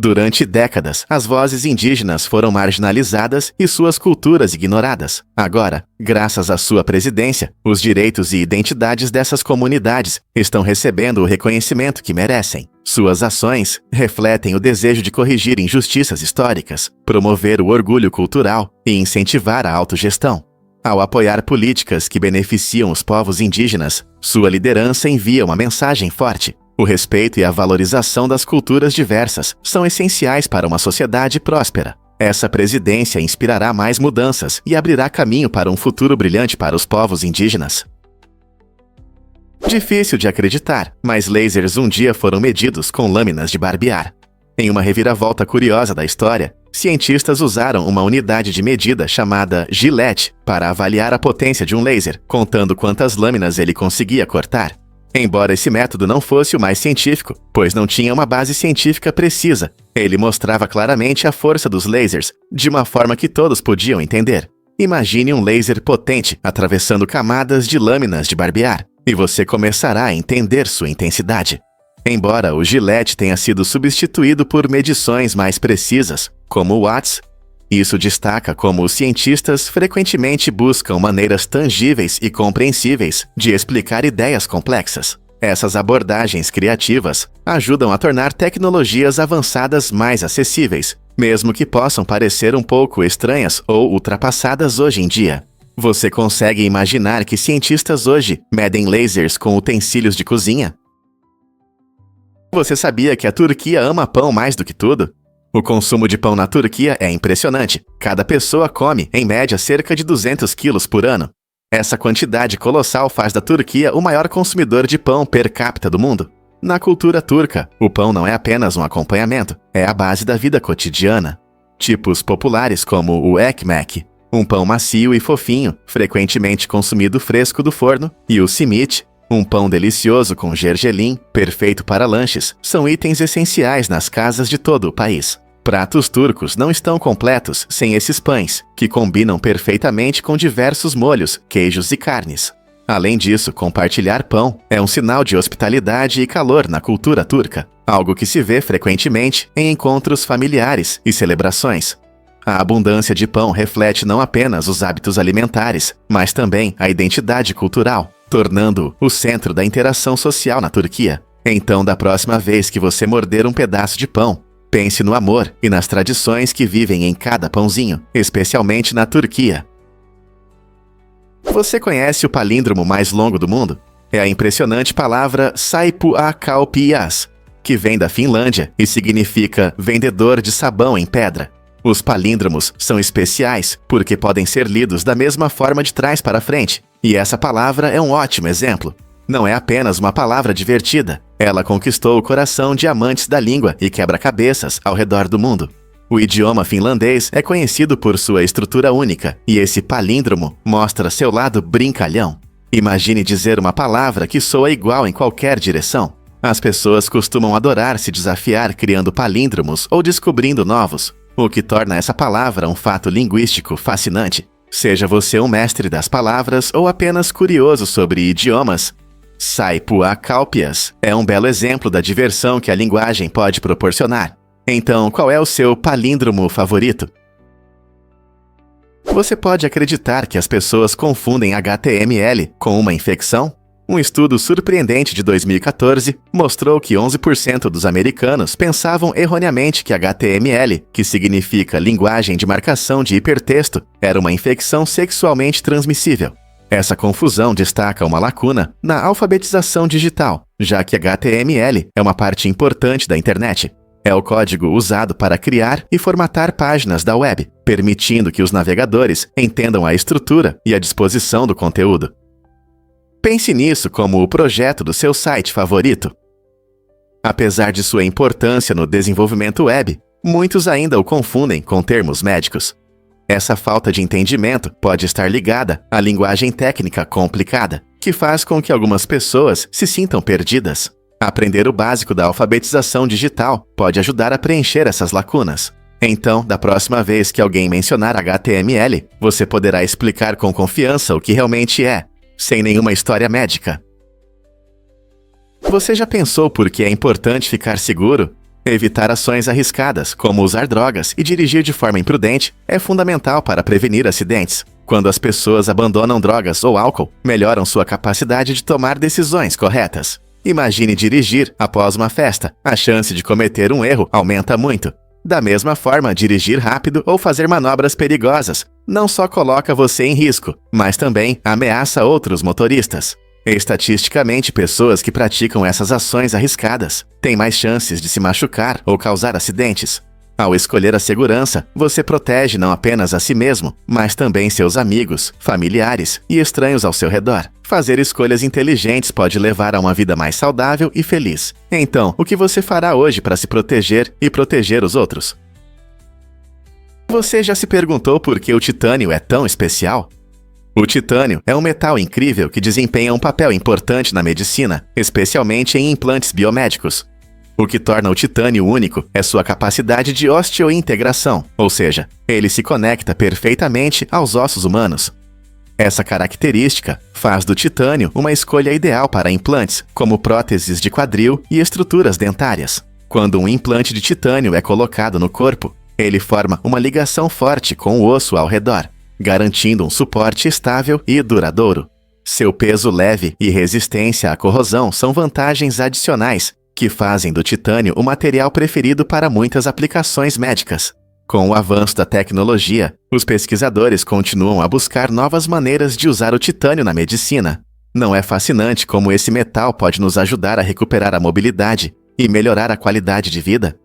Durante décadas, as vozes indígenas foram marginalizadas e suas culturas ignoradas. Agora, graças à sua presidência, os direitos e identidades dessas comunidades estão recebendo o reconhecimento que merecem. Suas ações refletem o desejo de corrigir injustiças históricas, promover o orgulho cultural e incentivar a autogestão. Ao apoiar políticas que beneficiam os povos indígenas, sua liderança envia uma mensagem forte. O respeito e a valorização das culturas diversas são essenciais para uma sociedade próspera. Essa presidência inspirará mais mudanças e abrirá caminho para um futuro brilhante para os povos indígenas. Difícil de acreditar, mas lasers um dia foram medidos com lâminas de barbear. Em uma reviravolta curiosa da história, cientistas usaram uma unidade de medida chamada Gillette para avaliar a potência de um laser, contando quantas lâminas ele conseguia cortar. Embora esse método não fosse o mais científico, pois não tinha uma base científica precisa, ele mostrava claramente a força dos lasers, de uma forma que todos podiam entender. Imagine um laser potente atravessando camadas de lâminas de barbear, e você começará a entender sua intensidade. Embora o Gillette tenha sido substituído por medições mais precisas, como o watts, isso destaca como os cientistas frequentemente buscam maneiras tangíveis e compreensíveis de explicar ideias complexas. Essas abordagens criativas ajudam a tornar tecnologias avançadas mais acessíveis, mesmo que possam parecer um pouco estranhas ou ultrapassadas hoje em dia. Você consegue imaginar que cientistas hoje medem lasers com utensílios de cozinha? Você sabia que a Turquia ama pão mais do que tudo? O consumo de pão na Turquia é impressionante. Cada pessoa come, em média, cerca de 200 quilos por ano. Essa quantidade colossal faz da Turquia o maior consumidor de pão per capita do mundo. Na cultura turca, o pão não é apenas um acompanhamento, é a base da vida cotidiana. Tipos populares como o ekmek, um pão macio e fofinho, frequentemente consumido fresco do forno, e o simit, um pão delicioso com gergelim, perfeito para lanches, são itens essenciais nas casas de todo o país. Pratos turcos não estão completos sem esses pães, que combinam perfeitamente com diversos molhos, queijos e carnes. Além disso, compartilhar pão é um sinal de hospitalidade e calor na cultura turca, algo que se vê frequentemente em encontros familiares e celebrações. A abundância de pão reflete não apenas os hábitos alimentares, mas também a identidade cultural, tornando-o o centro da interação social na Turquia. Então, da próxima vez que você morder um pedaço de pão, pense no amor e nas tradições que vivem em cada pãozinho, especialmente na Turquia. Você conhece o palíndromo mais longo do mundo? É a impressionante palavra Saipuakaupias, que vem da Finlândia e significa vendedor de sabão em pedra. Os palíndromos são especiais porque podem ser lidos da mesma forma de trás para frente, e essa palavra é um ótimo exemplo. Não é apenas uma palavra divertida, ela conquistou o coração de amantes da língua e quebra-cabeças ao redor do mundo. O idioma finlandês é conhecido por sua estrutura única, e esse palíndromo mostra seu lado brincalhão. Imagine dizer uma palavra que soa igual em qualquer direção. As pessoas costumam adorar se desafiar criando palíndromos ou descobrindo novos, o que torna essa palavra um fato linguístico fascinante. Seja você um mestre das palavras ou apenas curioso sobre idiomas, Saipuakaupias é um belo exemplo da diversão que a linguagem pode proporcionar. Então, qual é o seu palíndromo favorito? Você pode acreditar que as pessoas confundem HTML com uma infecção? Um estudo surpreendente de 2014 mostrou que 11% dos americanos pensavam erroneamente que HTML, que significa Linguagem de Marcação de Hipertexto, era uma infecção sexualmente transmissível. Essa confusão destaca uma lacuna na alfabetização digital, já que HTML é uma parte importante da internet. É o código usado para criar e formatar páginas da web, permitindo que os navegadores entendam a estrutura e a disposição do conteúdo. Pense nisso como o projeto do seu site favorito. Apesar de sua importância no desenvolvimento web, muitos ainda o confundem com termos médicos. Essa falta de entendimento pode estar ligada à linguagem técnica complicada, que faz com que algumas pessoas se sintam perdidas. Aprender o básico da alfabetização digital pode ajudar a preencher essas lacunas. Então, da próxima vez que alguém mencionar HTML, você poderá explicar com confiança o que realmente é, sem nenhuma história médica. Você já pensou por que é importante ficar seguro? Evitar ações arriscadas, como usar drogas e dirigir de forma imprudente, é fundamental para prevenir acidentes. Quando as pessoas abandonam drogas ou álcool, melhoram sua capacidade de tomar decisões corretas. Imagine dirigir após uma festa. A chance de cometer um erro aumenta muito. Da mesma forma, dirigir rápido ou fazer manobras perigosas não só coloca você em risco, mas também ameaça outros motoristas. Estatisticamente, pessoas que praticam essas ações arriscadas têm mais chances de se machucar ou causar acidentes. Ao escolher a segurança, você protege não apenas a si mesmo, mas também seus amigos, familiares e estranhos ao seu redor. Fazer escolhas inteligentes pode levar a uma vida mais saudável e feliz. Então, o que você fará hoje para se proteger e proteger os outros? Você já se perguntou por que o titânio é tão especial? O titânio é um metal incrível que desempenha um papel importante na medicina, especialmente em implantes biomédicos. O que torna o titânio único é sua capacidade de osteointegração, ou seja, ele se conecta perfeitamente aos ossos humanos. Essa característica faz do titânio uma escolha ideal para implantes, como próteses de quadril e estruturas dentárias. Quando um implante de titânio é colocado no corpo, ele forma uma ligação forte com o osso ao redor, garantindo um suporte estável e duradouro. Seu peso leve e resistência à corrosão são vantagens adicionais que fazem do titânio o material preferido para muitas aplicações médicas. Com o avanço da tecnologia, os pesquisadores continuam a buscar novas maneiras de usar o titânio na medicina. Não é fascinante como esse metal pode nos ajudar a recuperar a mobilidade e melhorar a qualidade de vida?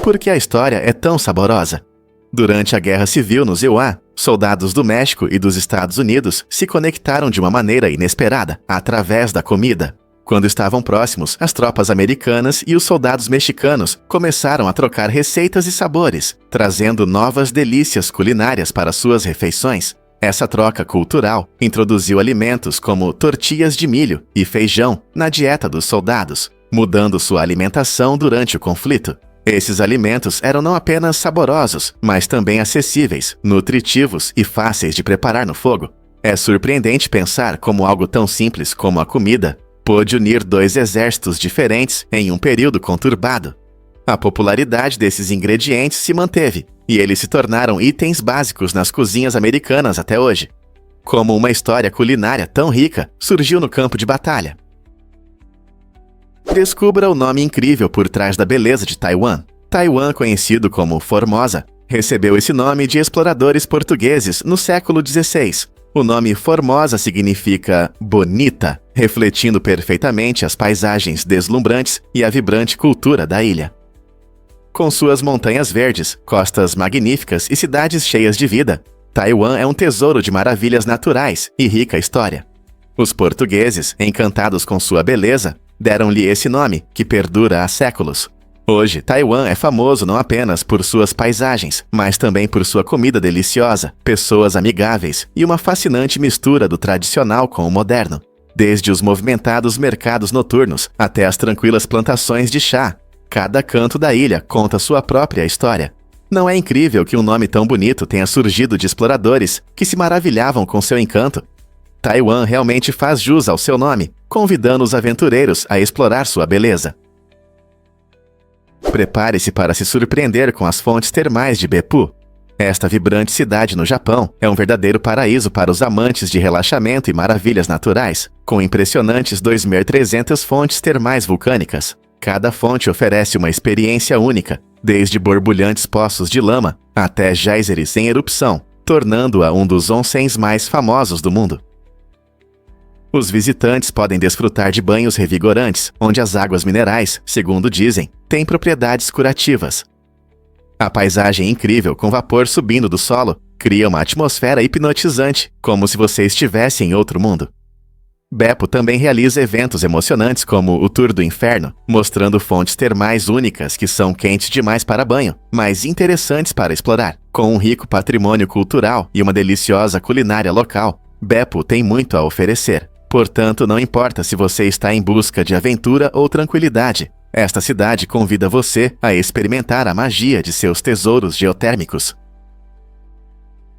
Por que a história é tão saborosa? Durante a Guerra Civil nos EUA, soldados do México e dos Estados Unidos se conectaram de uma maneira inesperada, através da comida. Quando estavam próximos, as tropas americanas e os soldados mexicanos começaram a trocar receitas e sabores, trazendo novas delícias culinárias para suas refeições. Essa troca cultural introduziu alimentos como tortilhas de milho e feijão na dieta dos soldados, mudando sua alimentação durante o conflito. Esses alimentos eram não apenas saborosos, mas também acessíveis, nutritivos e fáceis de preparar no fogo. É surpreendente pensar como algo tão simples como a comida pôde unir dois exércitos diferentes em um período conturbado. A popularidade desses ingredientes se manteve, e eles se tornaram itens básicos nas cozinhas americanas até hoje. Como uma história culinária tão rica surgiu no campo de batalha. Descubra o nome incrível por trás da beleza de Taiwan. Taiwan, conhecido como Formosa, recebeu esse nome de exploradores portugueses no século XVI. O nome Formosa significa bonita, refletindo perfeitamente as paisagens deslumbrantes e a vibrante cultura da ilha. Com suas montanhas verdes, costas magníficas e cidades cheias de vida, Taiwan é um tesouro de maravilhas naturais e rica história. Os portugueses, encantados com sua beleza, deram-lhe esse nome, que perdura há séculos. Hoje, Taiwan é famoso não apenas por suas paisagens, mas também por sua comida deliciosa, pessoas amigáveis e uma fascinante mistura do tradicional com o moderno. Desde os movimentados mercados noturnos até as tranquilas plantações de chá, cada canto da ilha conta sua própria história. Não é incrível que um nome tão bonito tenha surgido de exploradores que se maravilhavam com seu encanto? Taiwan realmente faz jus ao seu nome, convidando os aventureiros a explorar sua beleza. Prepare-se para se surpreender com as fontes termais de Beppu. Esta vibrante cidade no Japão é um verdadeiro paraíso para os amantes de relaxamento e maravilhas naturais, com impressionantes 2.300 fontes termais vulcânicas. Cada fonte oferece uma experiência única, desde borbulhantes poços de lama até geysers em erupção, tornando-a um dos onsens mais famosos do mundo. Os visitantes podem desfrutar de banhos revigorantes, onde as águas minerais, segundo dizem, têm propriedades curativas. A paisagem incrível com vapor subindo do solo cria uma atmosfera hipnotizante, como se você estivesse em outro mundo. Beppo também realiza eventos emocionantes como o Tour do Inferno, mostrando fontes termais únicas que são quentes demais para banho, mas interessantes para explorar. Com um rico patrimônio cultural e uma deliciosa culinária local, Beppo tem muito a oferecer. Portanto, não importa se você está em busca de aventura ou tranquilidade, esta cidade convida você a experimentar a magia de seus tesouros geotérmicos.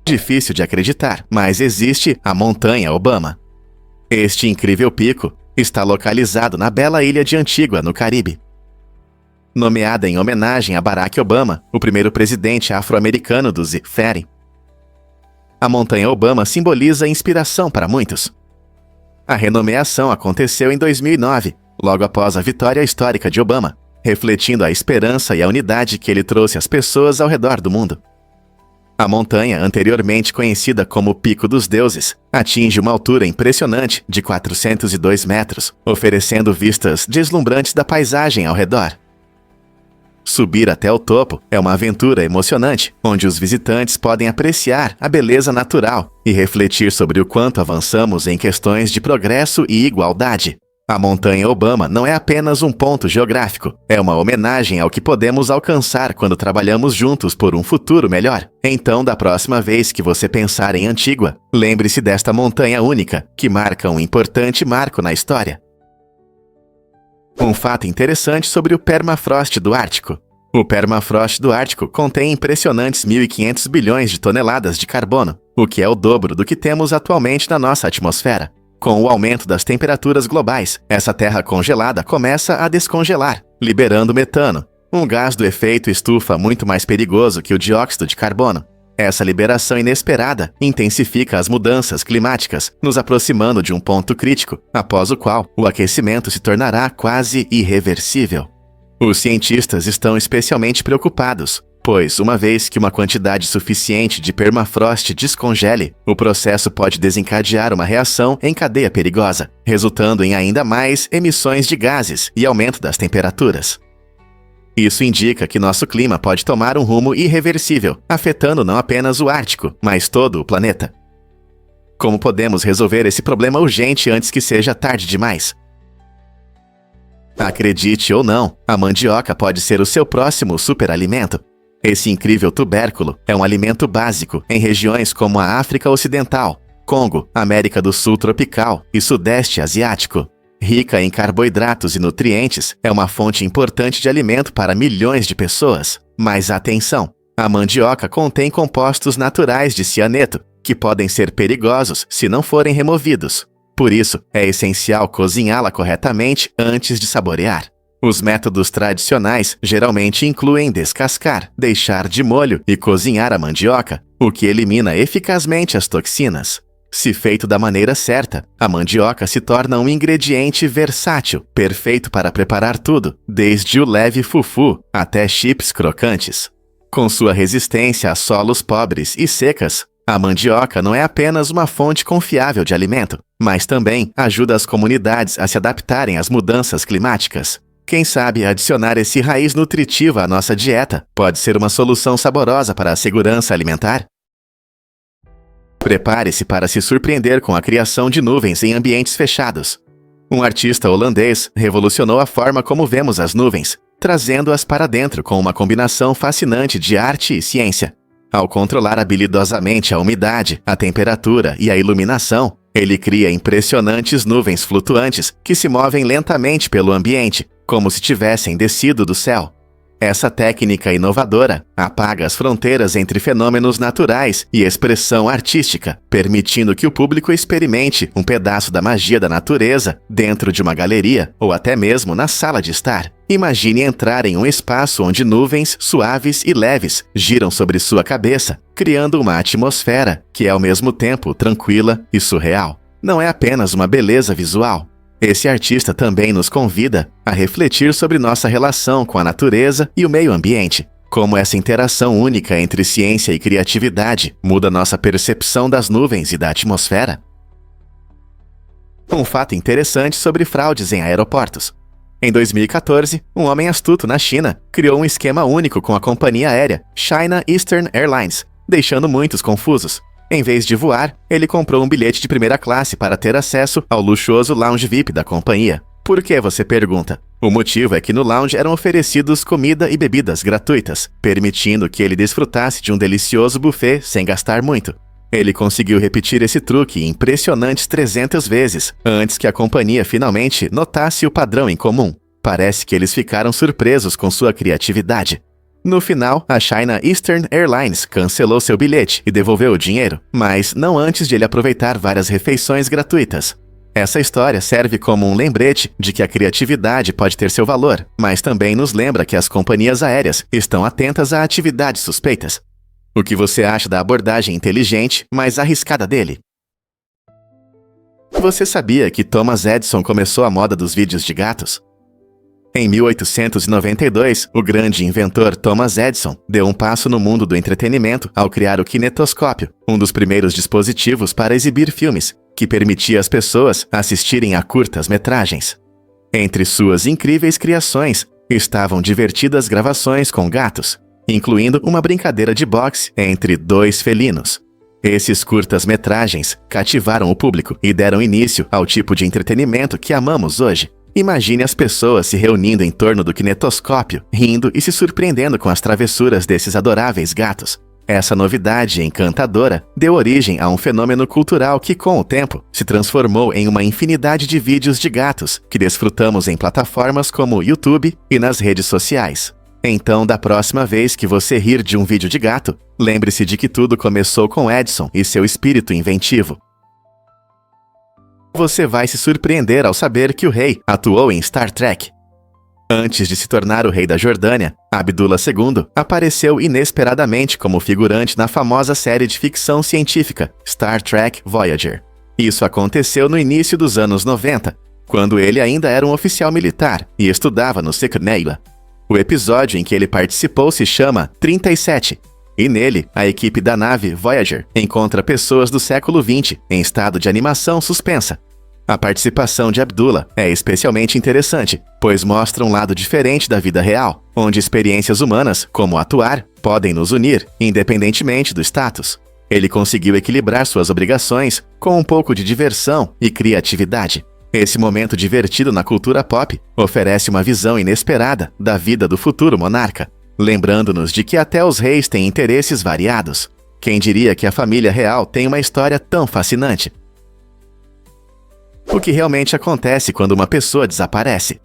Difícil de acreditar, mas existe a Montanha Obama. Este incrível pico está localizado na bela ilha de Antigua, no Caribe. Nomeada em homenagem a Barack Obama, o primeiro presidente afro-americano do Ferry. A Montanha Obama simboliza inspiração para muitos. A renomeação aconteceu em 2009, logo após a vitória histórica de Obama, refletindo a esperança e a unidade que ele trouxe às pessoas ao redor do mundo. A montanha, anteriormente conhecida como Pico dos Deuses, atinge uma altura impressionante de 402 metros, oferecendo vistas deslumbrantes da paisagem ao redor. Subir até o topo é uma aventura emocionante, onde os visitantes podem apreciar a beleza natural e refletir sobre o quanto avançamos em questões de progresso e igualdade. A Montanha Obama não é apenas um ponto geográfico, é uma homenagem ao que podemos alcançar quando trabalhamos juntos por um futuro melhor. Então, da próxima vez que você pensar em Antigua, lembre-se desta montanha única, que marca um importante marco na história. Um fato interessante sobre o permafrost do Ártico. O permafrost do Ártico contém impressionantes 1.500 bilhões de toneladas de carbono, o que é o dobro do que temos atualmente na nossa atmosfera. Com o aumento das temperaturas globais, essa terra congelada começa a descongelar, liberando metano, um gás do efeito estufa muito mais perigoso que o dióxido de carbono. Essa liberação inesperada intensifica as mudanças climáticas, nos aproximando de um ponto crítico, após o qual o aquecimento se tornará quase irreversível. Os cientistas estão especialmente preocupados, pois, uma vez que uma quantidade suficiente de permafrost descongele, o processo pode desencadear uma reação em cadeia perigosa, resultando em ainda mais emissões de gases e aumento das temperaturas. Isso indica que nosso clima pode tomar um rumo irreversível, afetando não apenas o Ártico, mas todo o planeta. Como podemos resolver esse problema urgente antes que seja tarde demais? Acredite ou não, a mandioca pode ser o seu próximo superalimento. Esse incrível tubérculo é um alimento básico em regiões como a África Ocidental, Congo, América do Sul tropical e Sudeste Asiático. Rica em carboidratos e nutrientes, é uma fonte importante de alimento para milhões de pessoas. Mas atenção, a mandioca contém compostos naturais de cianeto, que podem ser perigosos se não forem removidos. Por isso, é essencial cozinhá-la corretamente antes de saborear. Os métodos tradicionais geralmente incluem descascar, deixar de molho e cozinhar a mandioca, o que elimina eficazmente as toxinas. Se feito da maneira certa, a mandioca se torna um ingrediente versátil, perfeito para preparar tudo, desde o leve fufu até chips crocantes. Com sua resistência a solos pobres e secas, a mandioca não é apenas uma fonte confiável de alimento, mas também ajuda as comunidades a se adaptarem às mudanças climáticas. Quem sabe adicionar esse raiz nutritiva à nossa dieta pode ser uma solução saborosa para a segurança alimentar? Prepare-se para se surpreender com a criação de nuvens em ambientes fechados. Um artista holandês revolucionou a forma como vemos as nuvens, trazendo-as para dentro com uma combinação fascinante de arte e ciência. Ao controlar habilidosamente a umidade, a temperatura e a iluminação, ele cria impressionantes nuvens flutuantes que se movem lentamente pelo ambiente, como se tivessem descido do céu. Essa técnica inovadora apaga as fronteiras entre fenômenos naturais e expressão artística, permitindo que o público experimente um pedaço da magia da natureza dentro de uma galeria ou até mesmo na sala de estar. Imagine entrar em um espaço onde nuvens suaves e leves giram sobre sua cabeça, criando uma atmosfera que é ao mesmo tempo tranquila e surreal. Não é apenas uma beleza visual. Esse artista também nos convida a refletir sobre nossa relação com a natureza e o meio ambiente. Como essa interação única entre ciência e criatividade muda nossa percepção das nuvens e da atmosfera. Um fato interessante sobre fraudes em aeroportos. Em 2014, um homem astuto na China criou um esquema único com a companhia aérea China Eastern Airlines, deixando muitos confusos. Em vez de voar, ele comprou um bilhete de primeira classe para ter acesso ao luxuoso lounge VIP da companhia. Por que, você pergunta? O motivo é que no lounge eram oferecidos comida e bebidas gratuitas, permitindo que ele desfrutasse de um delicioso buffet sem gastar muito. Ele conseguiu repetir esse truque impressionantes 300 vezes, antes que a companhia finalmente notasse o padrão em comum. Parece que eles ficaram surpresos com sua criatividade. No final, a China Eastern Airlines cancelou seu bilhete e devolveu o dinheiro, mas não antes de ele aproveitar várias refeições gratuitas. Essa história serve como um lembrete de que a criatividade pode ter seu valor, mas também nos lembra que as companhias aéreas estão atentas a atividades suspeitas. O que você acha da abordagem inteligente, mas arriscada dele? Você sabia que Thomas Edison começou a moda dos vídeos de gatos? Em 1892, o grande inventor Thomas Edison deu um passo no mundo do entretenimento ao criar o kinetoscópio, um dos primeiros dispositivos para exibir filmes, que permitia às pessoas assistirem a curtas-metragens. Entre suas incríveis criações estavam divertidas gravações com gatos, incluindo uma brincadeira de boxe entre dois felinos. Esses curtas-metragens cativaram o público e deram início ao tipo de entretenimento que amamos hoje. Imagine as pessoas se reunindo em torno do kinetoscópio, rindo e se surpreendendo com as travessuras desses adoráveis gatos. Essa novidade encantadora deu origem a um fenômeno cultural que, com o tempo, se transformou em uma infinidade de vídeos de gatos que desfrutamos em plataformas como o YouTube e nas redes sociais. Então, da próxima vez que você rir de um vídeo de gato, lembre-se de que tudo começou com Edison e seu espírito inventivo. Você vai se surpreender ao saber que o rei atuou em Star Trek. Antes de se tornar o rei da Jordânia, Abdullah II apareceu inesperadamente como figurante na famosa série de ficção científica Star Trek Voyager. Isso aconteceu no início dos anos 90, quando ele ainda era um oficial militar e estudava no Secunela. O episódio em que ele participou se chama 37, e nele, a equipe da nave Voyager encontra pessoas do século XX em estado de animação suspensa. A participação de Abdullah é especialmente interessante, pois mostra um lado diferente da vida real, onde experiências humanas, como atuar, podem nos unir, independentemente do status. Ele conseguiu equilibrar suas obrigações com um pouco de diversão e criatividade. Esse momento divertido na cultura pop oferece uma visão inesperada da vida do futuro monarca, lembrando-nos de que até os reis têm interesses variados. Quem diria que a família real tem uma história tão fascinante? O que realmente acontece quando uma pessoa desaparece?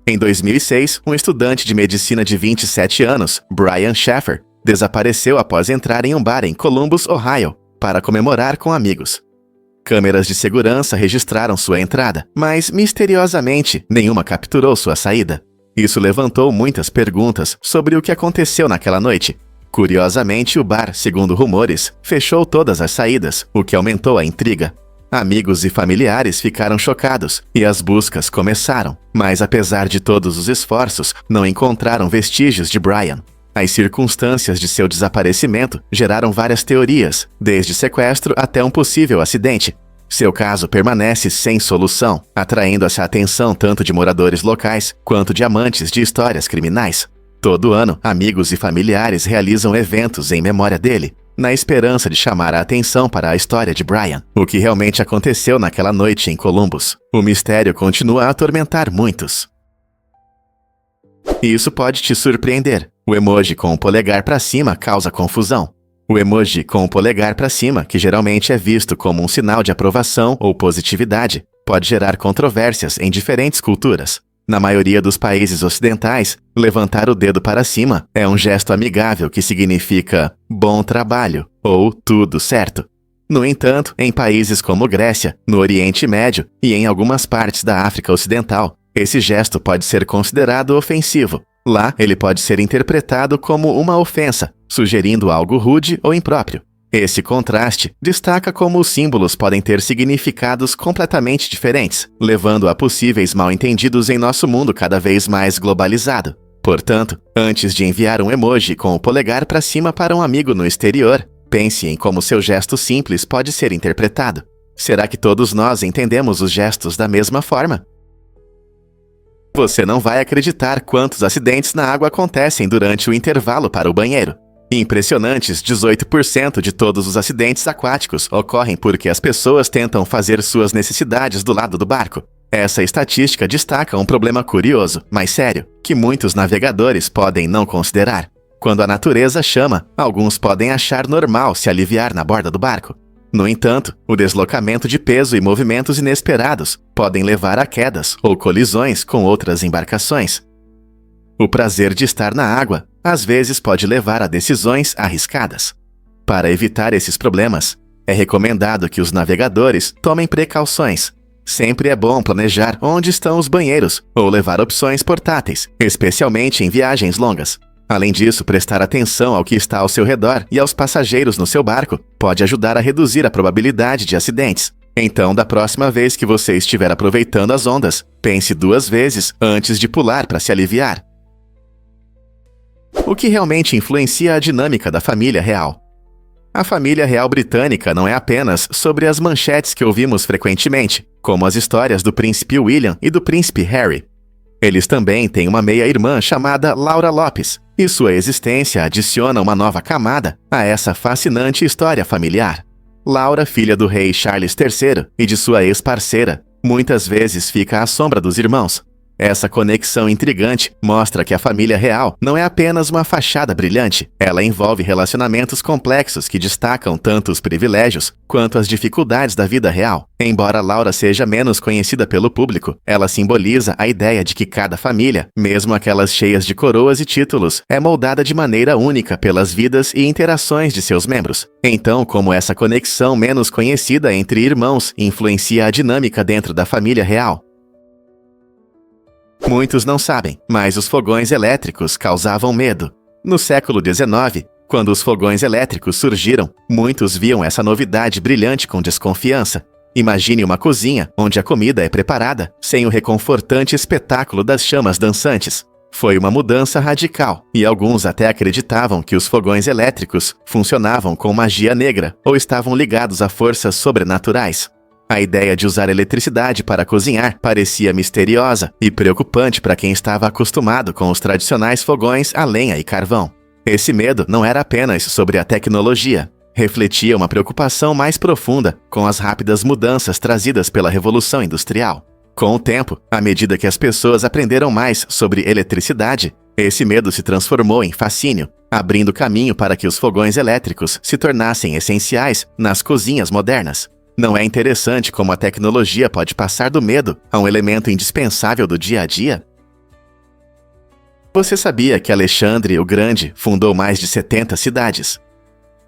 Em 2006, um estudante de medicina de 27 anos, Brian Shaffer, desapareceu após entrar em um bar em Columbus, Ohio, para comemorar com amigos. Câmeras de segurança registraram sua entrada, mas, misteriosamente, nenhuma capturou sua saída. Isso levantou muitas perguntas sobre o que aconteceu naquela noite. Curiosamente, o bar, segundo rumores, fechou todas as saídas, o que aumentou a intriga. Amigos e familiares ficaram chocados e as buscas começaram, mas apesar de todos os esforços, não encontraram vestígios de Brian. As circunstâncias de seu desaparecimento geraram várias teorias, desde sequestro até um possível acidente. Seu caso permanece sem solução, atraindo a atenção tanto de moradores locais quanto de amantes de histórias criminais. Todo ano, amigos e familiares realizam eventos em memória dele, na esperança de chamar a atenção para a história de Brian, o que realmente aconteceu naquela noite em Columbus. O mistério continua a atormentar muitos. E isso pode te surpreender. O emoji com o polegar para cima causa confusão. O emoji com o polegar para cima, que geralmente é visto como um sinal de aprovação ou positividade, pode gerar controvérsias em diferentes culturas. Na maioria dos países ocidentais, levantar o dedo para cima é um gesto amigável que significa bom trabalho ou tudo certo. No entanto, em países como Grécia, no Oriente Médio e em algumas partes da África Ocidental, esse gesto pode ser considerado ofensivo. Lá, ele pode ser interpretado como uma ofensa, sugerindo algo rude ou impróprio. Esse contraste destaca como os símbolos podem ter significados completamente diferentes, levando a possíveis mal-entendidos em nosso mundo cada vez mais globalizado. Portanto, antes de enviar um emoji com o polegar para cima para um amigo no exterior, pense em como seu gesto simples pode ser interpretado. Será que todos nós entendemos os gestos da mesma forma? Você não vai acreditar quantos acidentes na água acontecem durante o intervalo para o banheiro. Impressionantes 18% de todos os acidentes aquáticos ocorrem porque as pessoas tentam fazer suas necessidades do lado do barco. Essa estatística destaca um problema curioso, mas sério, que muitos navegadores podem não considerar. Quando a natureza chama, alguns podem achar normal se aliviar na borda do barco. No entanto, o deslocamento de peso e movimentos inesperados podem levar a quedas ou colisões com outras embarcações. O prazer de estar na água, às vezes, pode levar a decisões arriscadas. Para evitar esses problemas, é recomendado que os navegadores tomem precauções. Sempre é bom planejar onde estão os banheiros ou levar opções portáteis, especialmente em viagens longas. Além disso, prestar atenção ao que está ao seu redor e aos passageiros no seu barco pode ajudar a reduzir a probabilidade de acidentes. Então, da próxima vez que você estiver aproveitando as ondas, pense 2 vezes antes de pular para se aliviar. O que realmente influencia a dinâmica da família real? A família real britânica não é apenas sobre as manchetes que ouvimos frequentemente, como as histórias do príncipe William e do príncipe Harry. Eles também têm uma meia-irmã chamada Laura Lopes, e sua existência adiciona uma nova camada a essa fascinante história familiar. Laura, filha do rei Charles III e de sua ex-parceira, muitas vezes fica à sombra dos irmãos. Essa conexão intrigante mostra que a família real não é apenas uma fachada brilhante, ela envolve relacionamentos complexos que destacam tanto os privilégios quanto as dificuldades da vida real. Embora Laura seja menos conhecida pelo público, ela simboliza a ideia de que cada família, mesmo aquelas cheias de coroas e títulos, é moldada de maneira única pelas vidas e interações de seus membros. Então, como essa conexão menos conhecida entre irmãos influencia a dinâmica dentro da família real? Muitos não sabem, mas os fogões elétricos causavam medo. No século XIX, quando os fogões elétricos surgiram, muitos viam essa novidade brilhante com desconfiança. Imagine uma cozinha onde a comida é preparada sem o reconfortante espetáculo das chamas dançantes. Foi uma mudança radical, e alguns até acreditavam que os fogões elétricos funcionavam com magia negra ou estavam ligados a forças sobrenaturais. A ideia de usar eletricidade para cozinhar parecia misteriosa e preocupante para quem estava acostumado com os tradicionais fogões a lenha e carvão. Esse medo não era apenas sobre a tecnologia, refletia uma preocupação mais profunda com as rápidas mudanças trazidas pela Revolução Industrial. Com o tempo, à medida que as pessoas aprenderam mais sobre eletricidade, esse medo se transformou em fascínio, abrindo caminho para que os fogões elétricos se tornassem essenciais nas cozinhas modernas. Não é interessante como a tecnologia pode passar do medo a um elemento indispensável do dia a dia? Você sabia que Alexandre o Grande fundou mais de 70 cidades?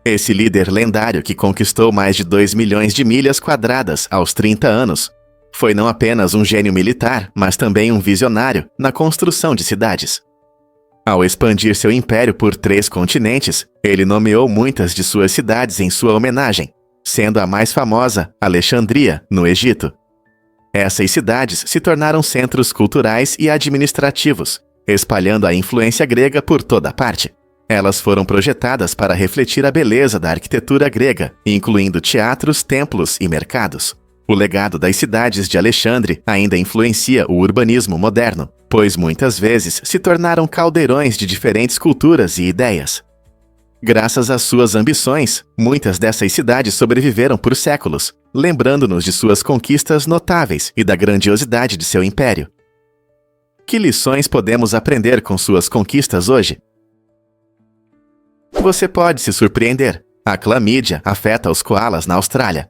Esse líder lendário que conquistou mais de 2 milhões de milhas quadradas aos 30 anos, foi não apenas um gênio militar, mas também um visionário na construção de cidades. Ao expandir seu império por 3 continentes, ele nomeou muitas de suas cidades em sua homenagem, sendo a mais famosa Alexandria, no Egito. Essas cidades se tornaram centros culturais e administrativos, espalhando a influência grega por toda parte. Elas foram projetadas para refletir a beleza da arquitetura grega, incluindo teatros, templos e mercados. O legado das cidades de Alexandre ainda influencia o urbanismo moderno, pois muitas vezes se tornaram caldeirões de diferentes culturas e ideias. Graças às suas ambições, muitas dessas cidades sobreviveram por séculos, lembrando-nos de suas conquistas notáveis e da grandiosidade de seu império. Que lições podemos aprender com suas conquistas hoje? Você pode se surpreender. A clamídia afeta os koalas na Austrália.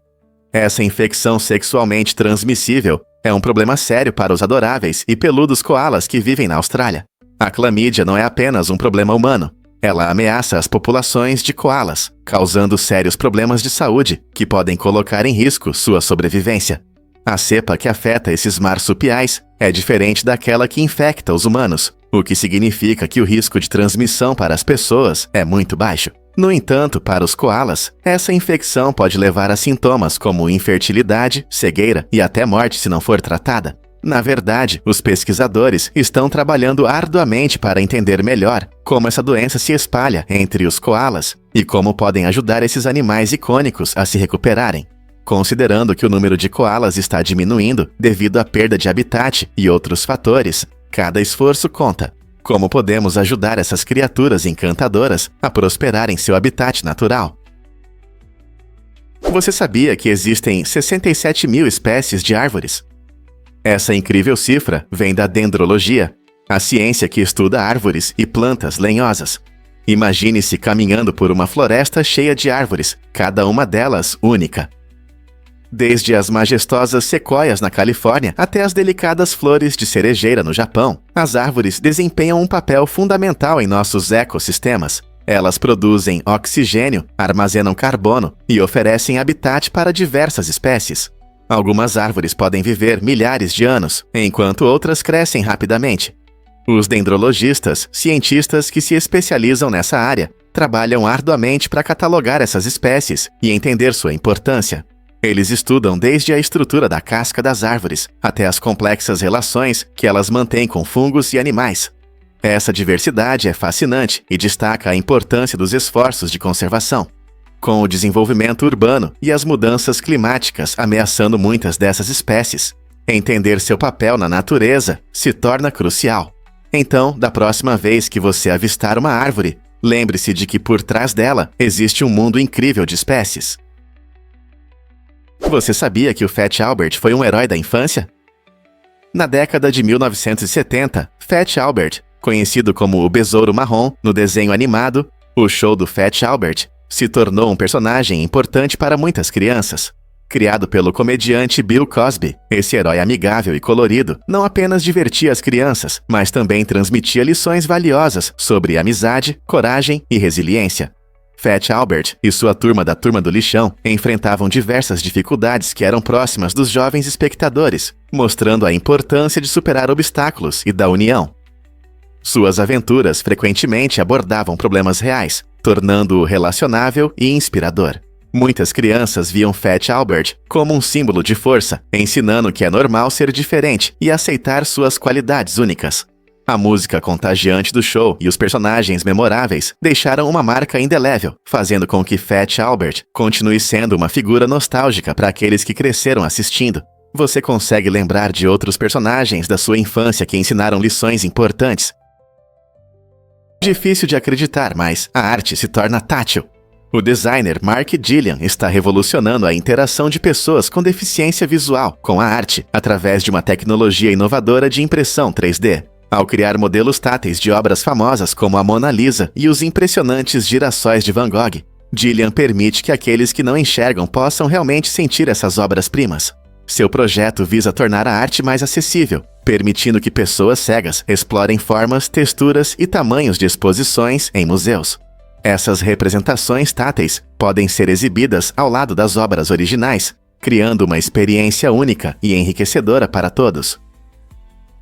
Essa infecção sexualmente transmissível é um problema sério para os adoráveis e peludos koalas que vivem na Austrália. A clamídia não é apenas um problema humano. Ela ameaça as populações de koalas, causando sérios problemas de saúde que podem colocar em risco sua sobrevivência. A cepa que afeta esses marsupiais é diferente daquela que infecta os humanos, o que significa que o risco de transmissão para as pessoas é muito baixo. No entanto, para os koalas, essa infecção pode levar a sintomas como infertilidade, cegueira e até morte se não for tratada. Na verdade, os pesquisadores estão trabalhando arduamente para entender melhor como essa doença se espalha entre os koalas e como podem ajudar esses animais icônicos a se recuperarem. Considerando que o número de koalas está diminuindo devido à perda de habitat e outros fatores, cada esforço conta. Como podemos ajudar essas criaturas encantadoras a prosperar em seu habitat natural? Você sabia que existem 67 mil espécies de árvores? Essa incrível cifra vem da dendrologia, a ciência que estuda árvores e plantas lenhosas. Imagine-se caminhando por uma floresta cheia de árvores, cada uma delas única. Desde as majestosas sequoias na Califórnia até as delicadas flores de cerejeira no Japão, as árvores desempenham um papel fundamental em nossos ecossistemas. Elas produzem oxigênio, armazenam carbono e oferecem habitat para diversas espécies. Algumas árvores podem viver milhares de anos, enquanto outras crescem rapidamente. Os dendrologistas, cientistas que se especializam nessa área, trabalham arduamente para catalogar essas espécies e entender sua importância. Eles estudam desde a estrutura da casca das árvores até as complexas relações que elas mantêm com fungos e animais. Essa diversidade é fascinante e destaca a importância dos esforços de conservação. Com o desenvolvimento urbano e as mudanças climáticas ameaçando muitas dessas espécies, entender seu papel na natureza se torna crucial. Então, da próxima vez que você avistar uma árvore, lembre-se de que por trás dela existe um mundo incrível de espécies. Você sabia que o Fat Albert foi um herói da infância? Na década de 1970, Fat Albert, conhecido como o Besouro Marrom no desenho animado, o show do Fat Albert, se tornou um personagem importante para muitas crianças. Criado pelo comediante Bill Cosby, esse herói amigável e colorido não apenas divertia as crianças, mas também transmitia lições valiosas sobre amizade, coragem e resiliência. Fat Albert e sua turma da Turma do Lixão enfrentavam diversas dificuldades que eram próximas dos jovens espectadores, mostrando a importância de superar obstáculos e da união. Suas aventuras frequentemente abordavam problemas reais, tornando-o relacionável e inspirador. Muitas crianças viam Fat Albert como um símbolo de força, ensinando que é normal ser diferente e aceitar suas qualidades únicas. A música contagiante do show e os personagens memoráveis deixaram uma marca indelével, fazendo com que Fat Albert continue sendo uma figura nostálgica para aqueles que cresceram assistindo. Você consegue lembrar de outros personagens da sua infância que ensinaram lições importantes? Difícil de acreditar, mas a arte se torna tátil. O designer Mark Gillian está revolucionando a interação de pessoas com deficiência visual com a arte através de uma tecnologia inovadora de impressão 3D. Ao criar modelos táteis de obras famosas como a Mona Lisa e os impressionantes girassóis de Van Gogh, Gillian permite que aqueles que não enxergam possam realmente sentir essas obras-primas. Seu projeto visa tornar a arte mais acessível, permitindo que pessoas cegas explorem formas, texturas e tamanhos de exposições em museus. Essas representações táteis podem ser exibidas ao lado das obras originais, criando uma experiência única e enriquecedora para todos.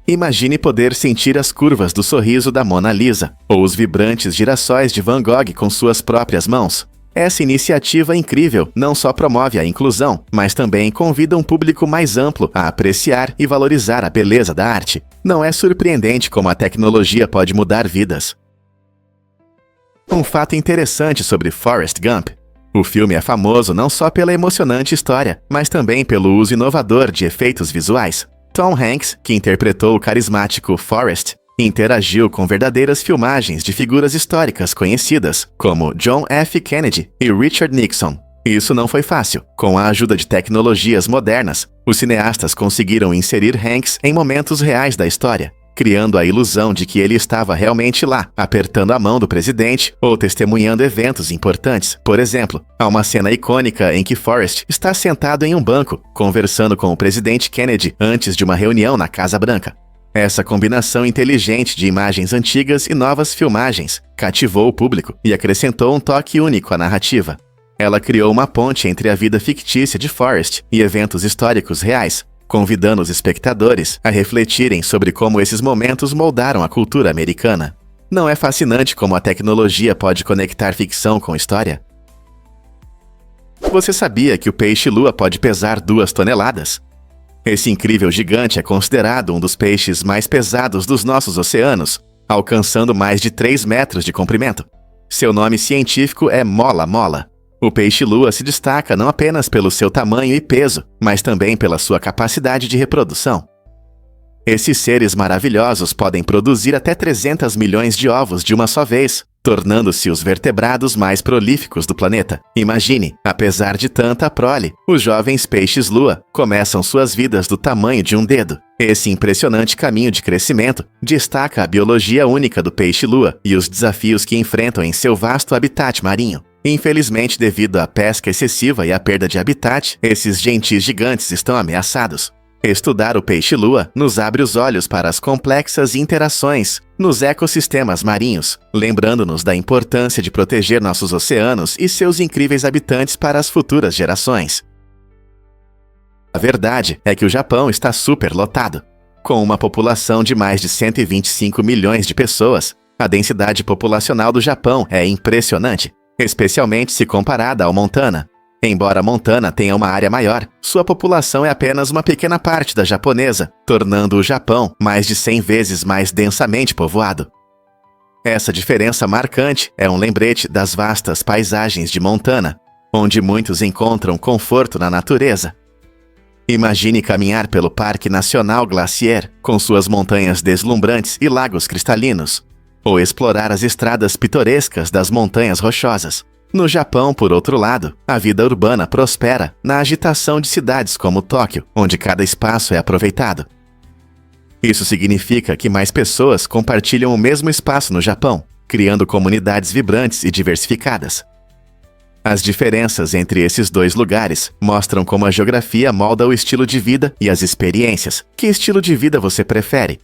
Imagine poder sentir as curvas do sorriso da Mona Lisa, ou os vibrantes girassóis de Van Gogh com suas próprias mãos. Essa iniciativa incrível não só promove a inclusão, mas também convida um público mais amplo a apreciar e valorizar a beleza da arte. Não é surpreendente como a tecnologia pode mudar vidas. Um fato interessante sobre Forrest Gump. O filme é famoso não só pela emocionante história, mas também pelo uso inovador de efeitos visuais. Tom Hanks, que interpretou o carismático Forrest, interagiu com verdadeiras filmagens de figuras históricas conhecidas, como John F. Kennedy e Richard Nixon. Isso não foi fácil. Com a ajuda de tecnologias modernas, os cineastas conseguiram inserir Hanks em momentos reais da história. criando a ilusão de que ele estava realmente lá, apertando a mão do presidente ou testemunhando eventos importantes. Por exemplo, há uma cena icônica em que Forrest está sentado em um banco, conversando com o presidente Kennedy antes de uma reunião na Casa Branca. Essa combinação inteligente de imagens antigas e novas filmagens cativou o público e acrescentou um toque único à narrativa. Ela criou uma ponte entre a vida fictícia de Forrest e eventos históricos reais, convidando os espectadores a refletirem sobre como esses momentos moldaram a cultura americana. Não é fascinante como a tecnologia pode conectar ficção com história? Você sabia que o peixe-lua pode pesar 2 toneladas? Esse incrível gigante é considerado um dos peixes mais pesados dos nossos oceanos, alcançando mais de 3 metros de comprimento. Seu nome científico é mola-mola. O peixe-lua se destaca não apenas pelo seu tamanho e peso, mas também pela sua capacidade de reprodução. Esses seres maravilhosos podem produzir até 300 milhões de ovos de uma só vez, tornando-se os vertebrados mais prolíficos do planeta. Imagine, apesar de tanta prole, os jovens peixes-lua começam suas vidas do tamanho de um dedo. Esse impressionante caminho de crescimento destaca a biologia única do peixe-lua e os desafios que enfrentam em seu vasto habitat marinho. Infelizmente, devido à pesca excessiva e à perda de habitat, esses gentis gigantes estão ameaçados. Estudar o peixe-lua nos abre os olhos para as complexas interações nos ecossistemas marinhos, lembrando-nos da importância de proteger nossos oceanos e seus incríveis habitantes para as futuras gerações. A verdade é que o Japão está superlotado. Com uma população de mais de 125 milhões de pessoas, a densidade populacional do Japão é impressionante, especialmente se comparada ao Montana. Embora Montana tenha uma área maior, sua população é apenas uma pequena parte da japonesa, tornando o Japão mais de 100 vezes mais densamente povoado. Essa diferença marcante é um lembrete das vastas paisagens de Montana, onde muitos encontram conforto na natureza. Imagine caminhar pelo Parque Nacional Glacier, com suas montanhas deslumbrantes e lagos cristalinos, ou explorar as estradas pitorescas das Montanhas Rochosas. No Japão, por outro lado, a vida urbana prospera na agitação de cidades como Tóquio, onde cada espaço é aproveitado. Isso significa que mais pessoas compartilham o mesmo espaço no Japão, criando comunidades vibrantes e diversificadas. As diferenças entre esses dois lugares mostram como a geografia molda o estilo de vida e as experiências. Que estilo de vida você prefere?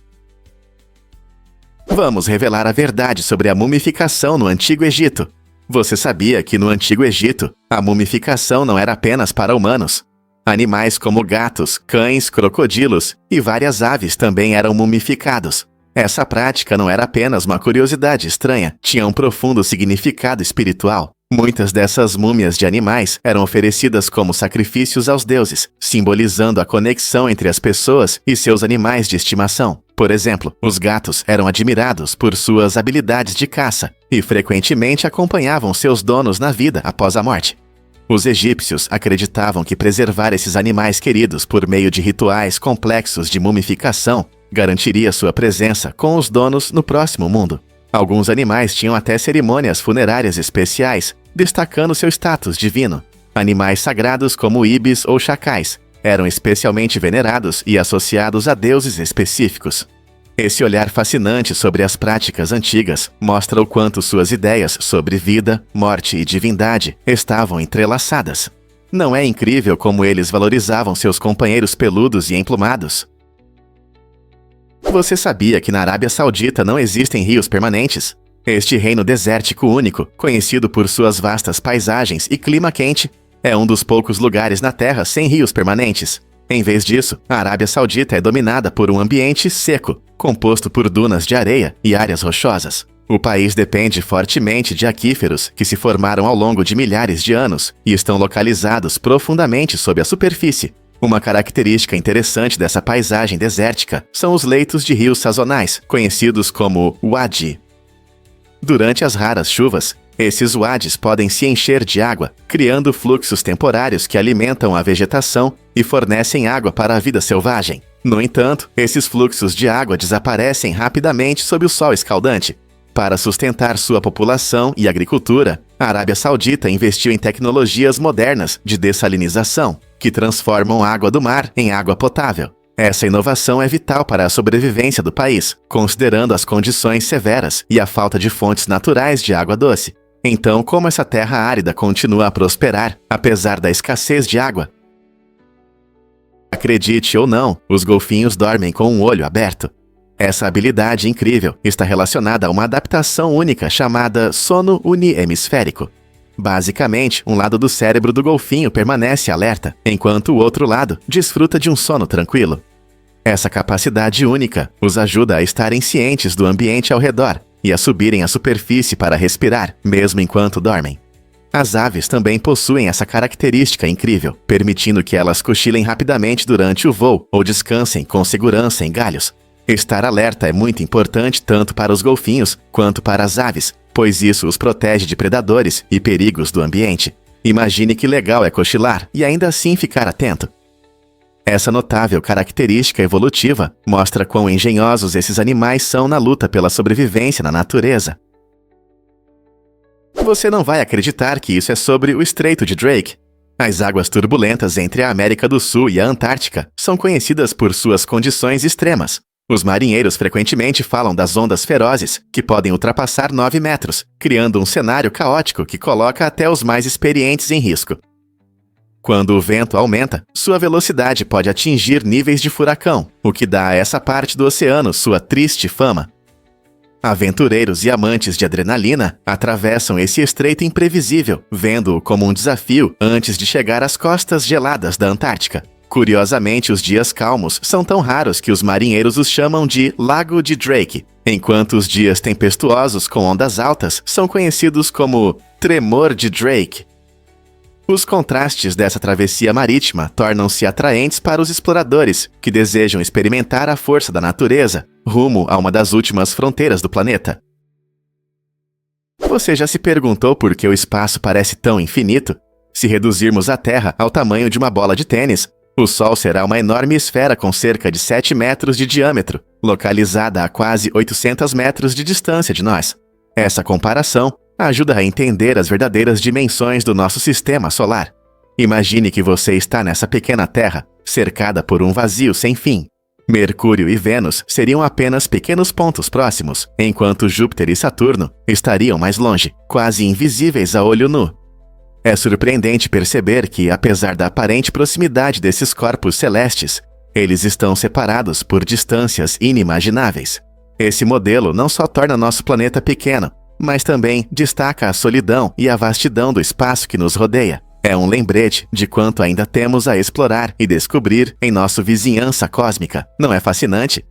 Vamos revelar a verdade sobre a mumificação no Antigo Egito. Você sabia que no Antigo Egito, a mumificação não era apenas para humanos? Animais como gatos, cães, crocodilos e várias aves também eram mumificados. Essa prática não era apenas uma curiosidade estranha, tinha um profundo significado espiritual. Muitas dessas múmias de animais eram oferecidas como sacrifícios aos deuses, simbolizando a conexão entre as pessoas e seus animais de estimação. Por exemplo, os gatos eram admirados por suas habilidades de caça e frequentemente acompanhavam seus donos na vida após a morte. Os egípcios acreditavam que preservar esses animais queridos por meio de rituais complexos de mumificação garantiria sua presença com os donos no próximo mundo. Alguns animais tinham até cerimônias funerárias especiais, destacando seu status divino. Animais sagrados como ibis ou chacais eram especialmente venerados e associados a deuses específicos. Esse olhar fascinante sobre as práticas antigas mostra o quanto suas ideias sobre vida, morte e divindade estavam entrelaçadas. Não é incrível como eles valorizavam seus companheiros peludos e emplumados? Você sabia que na Arábia Saudita não existem rios permanentes? Este reino desértico único, conhecido por suas vastas paisagens e clima quente, é um dos poucos lugares na Terra sem rios permanentes. Em vez disso, a Arábia Saudita é dominada por um ambiente seco, composto por dunas de areia e áreas rochosas. O país depende fortemente de aquíferos que se formaram ao longo de milhares de anos e estão localizados profundamente sob a superfície. Uma característica interessante dessa paisagem desértica são os leitos de rios sazonais, conhecidos como wadi. Durante as raras chuvas, esses wadis podem se encher de água, criando fluxos temporários que alimentam a vegetação e fornecem água para a vida selvagem. No entanto, esses fluxos de água desaparecem rapidamente sob o sol escaldante. Para sustentar sua população e agricultura, a Arábia Saudita investiu em tecnologias modernas de dessalinização, que transformam a água do mar em água potável. Essa inovação é vital para a sobrevivência do país, considerando as condições severas e a falta de fontes naturais de água doce. Então, como essa terra árida continua a prosperar, apesar da escassez de água? Acredite ou não, os golfinhos dormem com um olho aberto. Essa habilidade incrível está relacionada a uma adaptação única chamada sono uniemisférico. Basicamente, um lado do cérebro do golfinho permanece alerta, enquanto o outro lado desfruta de um sono tranquilo. Essa capacidade única os ajuda a estarem cientes do ambiente ao redor e a subirem à superfície para respirar, mesmo enquanto dormem. As aves também possuem essa característica incrível, permitindo que elas cochilem rapidamente durante o voo ou descansem com segurança em galhos. Estar alerta é muito importante tanto para os golfinhos quanto para as aves, pois isso os protege de predadores e perigos do ambiente. Imagine que legal é cochilar e ainda assim ficar atento. Essa notável característica evolutiva mostra quão engenhosos esses animais são na luta pela sobrevivência na natureza. Você não vai acreditar que isso é sobre o Estreito de Drake. As águas turbulentas entre a América do Sul e a Antártica são conhecidas por suas condições extremas. Os marinheiros frequentemente falam das ondas ferozes, que podem ultrapassar 9 metros, criando um cenário caótico que coloca até os mais experientes em risco. Quando o vento aumenta, sua velocidade pode atingir níveis de furacão, o que dá a essa parte do oceano sua triste fama. Aventureiros e amantes de adrenalina atravessam esse estreito imprevisível, vendo-o como um desafio antes de chegar às costas geladas da Antártica. Curiosamente, os dias calmos são tão raros que os marinheiros os chamam de Lago de Drake, enquanto os dias tempestuosos com ondas altas são conhecidos como Tremor de Drake. Os contrastes dessa travessia marítima tornam-se atraentes para os exploradores, que desejam experimentar a força da natureza, rumo a uma das últimas fronteiras do planeta. Você já se perguntou por que o espaço parece tão infinito? Se reduzirmos a Terra ao tamanho de uma bola de tênis, o Sol será uma enorme esfera com cerca de 7 metros de diâmetro, localizada a quase 800 metros de distância de nós. Essa comparação ajuda a entender as verdadeiras dimensões do nosso sistema solar. Imagine que você está nessa pequena Terra, cercada por um vazio sem fim. Mercúrio e Vênus seriam apenas pequenos pontos próximos, enquanto Júpiter e Saturno estariam mais longe, quase invisíveis a olho nu. É surpreendente perceber que, apesar da aparente proximidade desses corpos celestes, eles estão separados por distâncias inimagináveis. Esse modelo não só torna nosso planeta pequeno, mas também destaca a solidão e a vastidão do espaço que nos rodeia. É um lembrete de quanto ainda temos a explorar e descobrir em nossa vizinhança cósmica. Não é fascinante?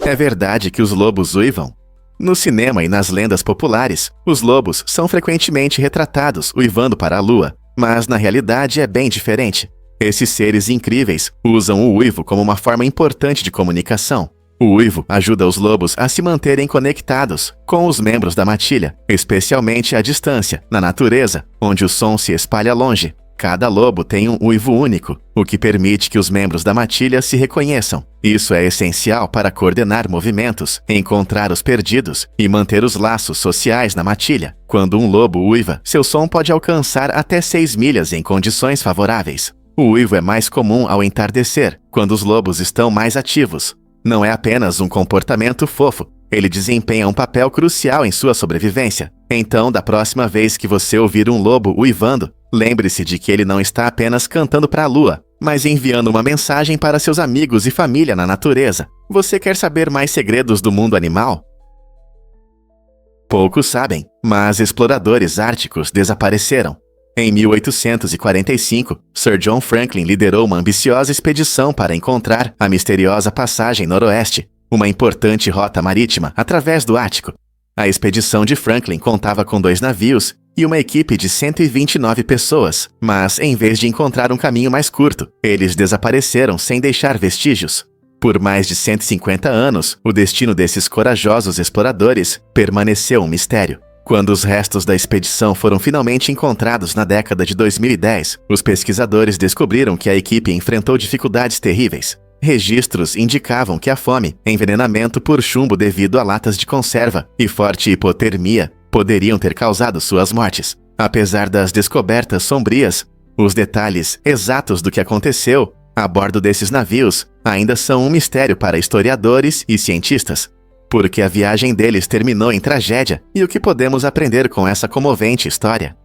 É verdade que os lobos uivam? No cinema e nas lendas populares, os lobos são frequentemente retratados uivando para a lua, mas na realidade é bem diferente. Esses seres incríveis usam o uivo como uma forma importante de comunicação. O uivo ajuda os lobos a se manterem conectados com os membros da matilha, especialmente à distância, na natureza, onde o som se espalha longe. Cada lobo tem um uivo único, o que permite que os membros da matilha se reconheçam. Isso é essencial para coordenar movimentos, encontrar os perdidos e manter os laços sociais na matilha. Quando um lobo uiva, seu som pode alcançar até 6 milhas em condições favoráveis. O uivo é mais comum ao entardecer, quando os lobos estão mais ativos. Não é apenas um comportamento fofo, ele desempenha um papel crucial em sua sobrevivência. Então, da próxima vez que você ouvir um lobo uivando, lembre-se de que ele não está apenas cantando para a lua, mas enviando uma mensagem para seus amigos e família na natureza. Você quer saber mais segredos do mundo animal? Poucos sabem, mas exploradores árticos desapareceram. Em 1845, Sir John Franklin liderou uma ambiciosa expedição para encontrar a misteriosa Passagem Noroeste, uma importante rota marítima através do Ártico. A expedição de Franklin contava com 2 navios e uma equipe de 129 pessoas, mas em vez de encontrar um caminho mais curto, eles desapareceram sem deixar vestígios. Por mais de 150 anos, o destino desses corajosos exploradores permaneceu um mistério. Quando os restos da expedição foram finalmente encontrados na década de 2010, os pesquisadores descobriram que a equipe enfrentou dificuldades terríveis. Registros indicavam que a fome, envenenamento por chumbo devido a latas de conserva e forte hipotermia poderiam ter causado suas mortes. Apesar das descobertas sombrias, os detalhes exatos do que aconteceu a bordo desses navios ainda são um mistério para historiadores e cientistas. Porque a viagem deles terminou em tragédia e o que podemos aprender com essa comovente história?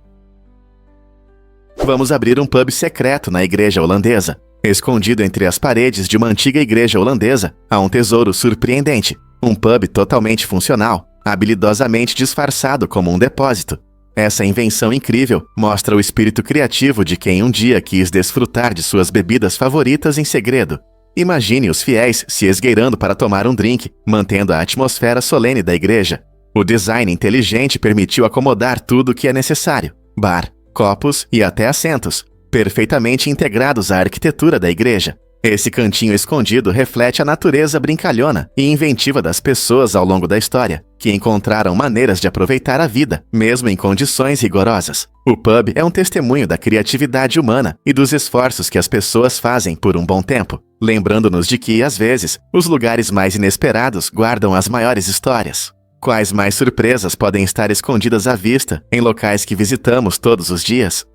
Vamos abrir um pub secreto na igreja holandesa. Escondido entre as paredes de uma antiga igreja holandesa, há um tesouro surpreendente. Um pub totalmente funcional, habilidosamente disfarçado como um depósito. Essa invenção incrível mostra o espírito criativo de quem um dia quis desfrutar de suas bebidas favoritas em segredo. Imagine os fiéis se esgueirando para tomar um drink, mantendo a atmosfera solene da igreja. O design inteligente permitiu acomodar tudo o que é necessário: bar, copos e até assentos, perfeitamente integrados à arquitetura da igreja. Esse cantinho escondido reflete a natureza brincalhona e inventiva das pessoas ao longo da história, que encontraram maneiras de aproveitar a vida, mesmo em condições rigorosas. O pub é um testemunho da criatividade humana e dos esforços que as pessoas fazem por um bom tempo, lembrando-nos de que, às vezes, os lugares mais inesperados guardam as maiores histórias. Quais mais surpresas podem estar escondidas à vista em locais que visitamos todos os dias?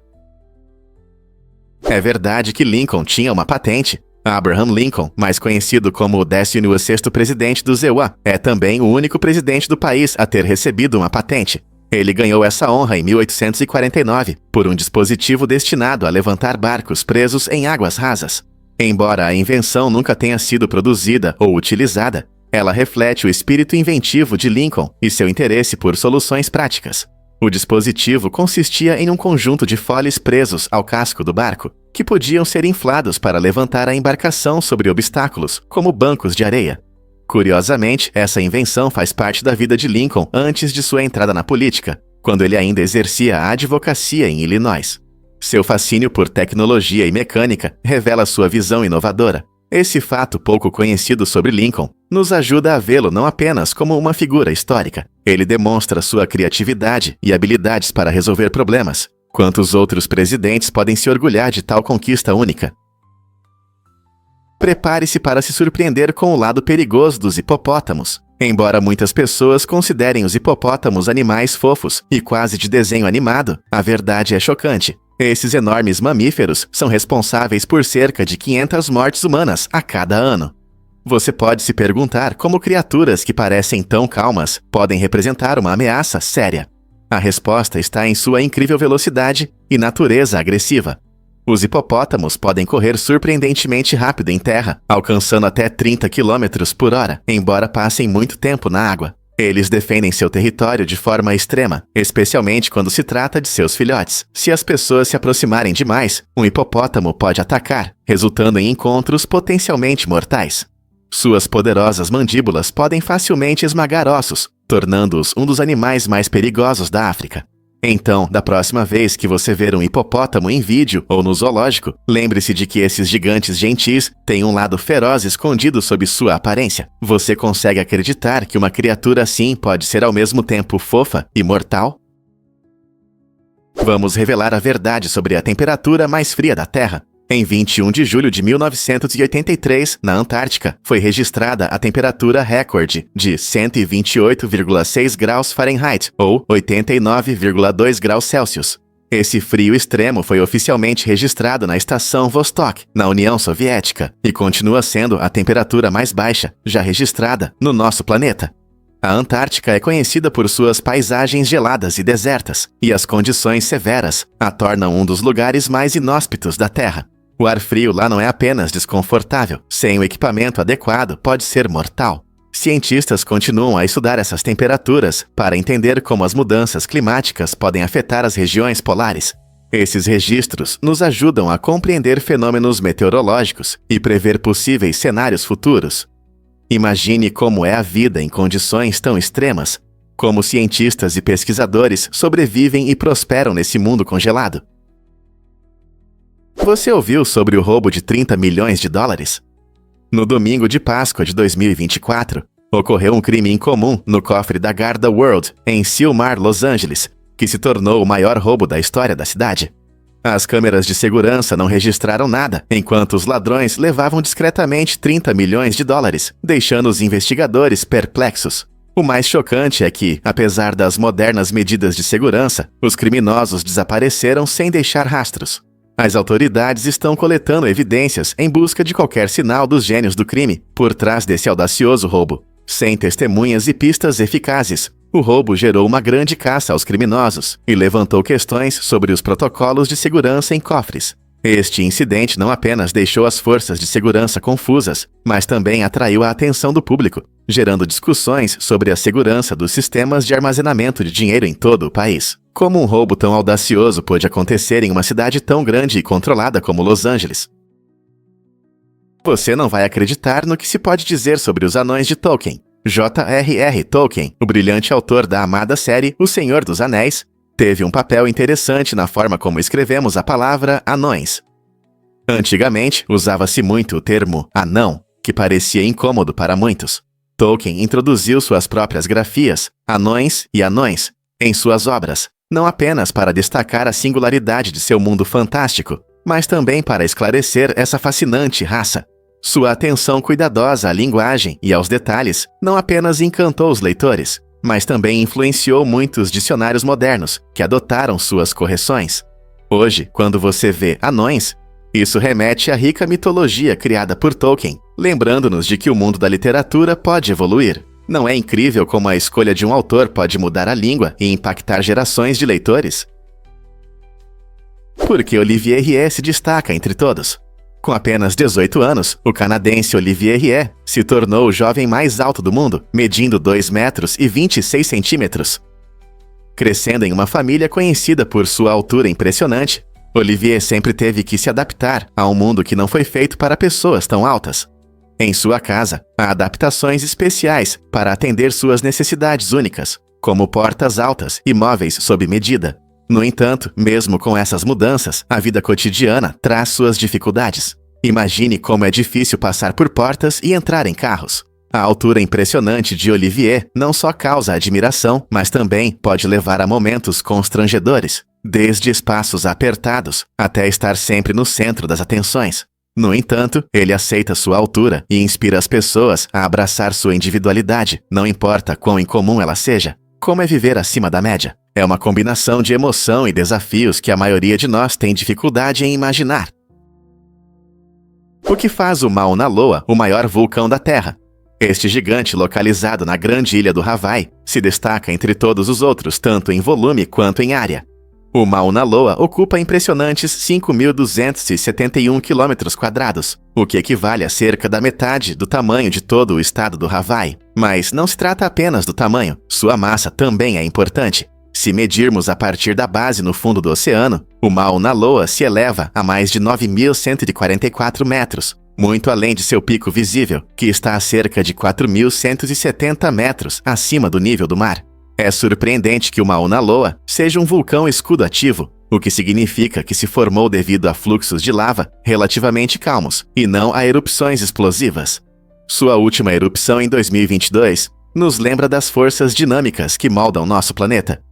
É verdade que Lincoln tinha uma patente. Abraham Lincoln, mais conhecido como o 16º presidente dos EUA, é também o único presidente do país a ter recebido uma patente. Ele ganhou essa honra em 1849 por um dispositivo destinado a levantar barcos presos em águas rasas. Embora a invenção nunca tenha sido produzida ou utilizada, ela reflete o espírito inventivo de Lincoln e seu interesse por soluções práticas. O dispositivo consistia em um conjunto de foles presos ao casco do barco, que podiam ser inflados para levantar a embarcação sobre obstáculos, como bancos de areia. Curiosamente, essa invenção faz parte da vida de Lincoln antes de sua entrada na política, quando ele ainda exercia a advocacia em Illinois. Seu fascínio por tecnologia e mecânica revela sua visão inovadora. Esse fato pouco conhecido sobre Lincoln nos ajuda a vê-lo não apenas como uma figura histórica. Ele demonstra sua criatividade e habilidades para resolver problemas. Quantos outros presidentes podem se orgulhar de tal conquista única? Prepare-se para se surpreender com o lado perigoso dos hipopótamos. Embora muitas pessoas considerem os hipopótamos animais fofos e quase de desenho animado, a verdade é chocante. Esses enormes mamíferos são responsáveis por cerca de 500 mortes humanas a cada ano. Você pode se perguntar como criaturas que parecem tão calmas podem representar uma ameaça séria. A resposta está em sua incrível velocidade e natureza agressiva. Os hipopótamos podem correr surpreendentemente rápido em terra, alcançando até 30 km por hora, embora passem muito tempo na água. Eles defendem seu território de forma extrema, especialmente quando se trata de seus filhotes. Se as pessoas se aproximarem demais, um hipopótamo pode atacar, resultando em encontros potencialmente mortais. Suas poderosas mandíbulas podem facilmente esmagar ossos, tornando-os um dos animais mais perigosos da África. Então, da próxima vez que você ver um hipopótamo em vídeo ou no zoológico, lembre-se de que esses gigantes gentis têm um lado feroz escondido sob sua aparência. Você consegue acreditar que uma criatura assim pode ser ao mesmo tempo fofa e mortal? Vamos revelar a verdade sobre a temperatura mais fria da Terra. Em 21 de julho de 1983, na Antártica, foi registrada a temperatura recorde de 128,6 graus Fahrenheit, ou 89,2 graus Celsius. Esse frio extremo foi oficialmente registrado na estação Vostok, na União Soviética, e continua sendo a temperatura mais baixa já registrada no nosso planeta. A Antártica é conhecida por suas paisagens geladas e desertas, e as condições severas a tornam um dos lugares mais inóspitos da Terra. O ar frio lá não é apenas desconfortável, sem o equipamento adequado pode ser mortal. Cientistas continuam a estudar essas temperaturas para entender como as mudanças climáticas podem afetar as regiões polares. Esses registros nos ajudam a compreender fenômenos meteorológicos e prever possíveis cenários futuros. Imagine como é a vida em condições tão extremas, como cientistas e pesquisadores sobrevivem e prosperam nesse mundo congelado. Você ouviu sobre o roubo de 30 milhões de dólares? No domingo de Páscoa de 2024, ocorreu um crime incomum no cofre da Garda World, em Sylmar, Los Angeles, que se tornou o maior roubo da história da cidade. As câmeras de segurança não registraram nada, enquanto os ladrões levavam discretamente 30 milhões de dólares, deixando os investigadores perplexos. O mais chocante é que, apesar das modernas medidas de segurança, os criminosos desapareceram sem deixar rastros. As autoridades estão coletando evidências em busca de qualquer sinal dos gênios do crime por trás desse audacioso roubo. Sem testemunhas e pistas eficazes, o roubo gerou uma grande caça aos criminosos e levantou questões sobre os protocolos de segurança em cofres. Este incidente não apenas deixou as forças de segurança confusas, mas também atraiu a atenção do público, gerando discussões sobre a segurança dos sistemas de armazenamento de dinheiro em todo o país. Como um roubo tão audacioso pôde acontecer em uma cidade tão grande e controlada como Los Angeles? Você não vai acreditar no que se pode dizer sobre os anões de Tolkien. J.R.R. Tolkien, o brilhante autor da amada série O Senhor dos Anéis, teve um papel interessante na forma como escrevemos a palavra anões. Antigamente, usava-se muito o termo anão, que parecia incômodo para muitos. Tolkien introduziu suas próprias grafias, anões e anões, em suas obras, não apenas para destacar a singularidade de seu mundo fantástico, mas também para esclarecer essa fascinante raça. Sua atenção cuidadosa à linguagem e aos detalhes não apenas encantou os leitores, mas também influenciou muitos dicionários modernos, que adotaram suas correções. Hoje, quando você vê anões, isso remete à rica mitologia criada por Tolkien, lembrando-nos de que o mundo da literatura pode evoluir. Não é incrível como a escolha de um autor pode mudar a língua e impactar gerações de leitores? Por que Olivier Ries se destaca entre todos? Com apenas 18 anos, o canadense Olivier Ries se tornou o jovem mais alto do mundo, medindo 2 metros e 26 centímetros. Crescendo em uma família conhecida por sua altura impressionante, Olivier sempre teve que se adaptar a um mundo que não foi feito para pessoas tão altas. Em sua casa, há adaptações especiais para atender suas necessidades únicas, como portas altas e móveis sob medida. No entanto, mesmo com essas mudanças, a vida cotidiana traz suas dificuldades. Imagine como é difícil passar por portas e entrar em carros. A altura impressionante de Olivier não só causa admiração, mas também pode levar a momentos constrangedores, desde espaços apertados até estar sempre no centro das atenções. No entanto, ele aceita sua altura e inspira as pessoas a abraçar sua individualidade, não importa quão incomum ela seja. Como é viver acima da média? É uma combinação de emoção e desafios que a maioria de nós tem dificuldade em imaginar. O que faz o Mauna Loa o maior vulcão da Terra? Este gigante, localizado na grande ilha do Hawaii, se destaca entre todos os outros, tanto em volume quanto em área. O Mauna Loa ocupa impressionantes 5.271 km², o que equivale a cerca da metade do tamanho de todo o estado do Hawaii. Mas não se trata apenas do tamanho, sua massa também é importante. Se medirmos a partir da base no fundo do oceano, o Mauna Loa se eleva a mais de 9.144 metros, muito além de seu pico visível, que está a cerca de 4.170 metros acima do nível do mar. É surpreendente que o Mauna Loa seja um vulcão escudo ativo, o que significa que se formou devido a fluxos de lava relativamente calmos, e não a erupções explosivas. Sua última erupção em 2022 nos lembra das forças dinâmicas que moldam nosso planeta.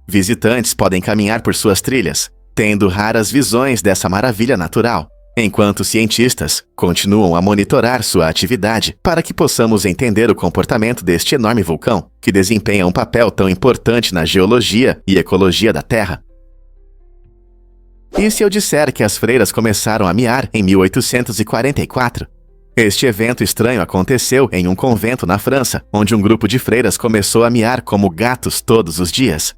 Visitantes podem caminhar por suas trilhas, tendo raras visões dessa maravilha natural, enquanto cientistas continuam a monitorar sua atividade para que possamos entender o comportamento deste enorme vulcão, que desempenha um papel tão importante na geologia e ecologia da Terra. E se eu disser que as freiras começaram a miar em 1844? Este evento estranho aconteceu em um convento na França, onde um grupo de freiras começou a miar como gatos todos os dias.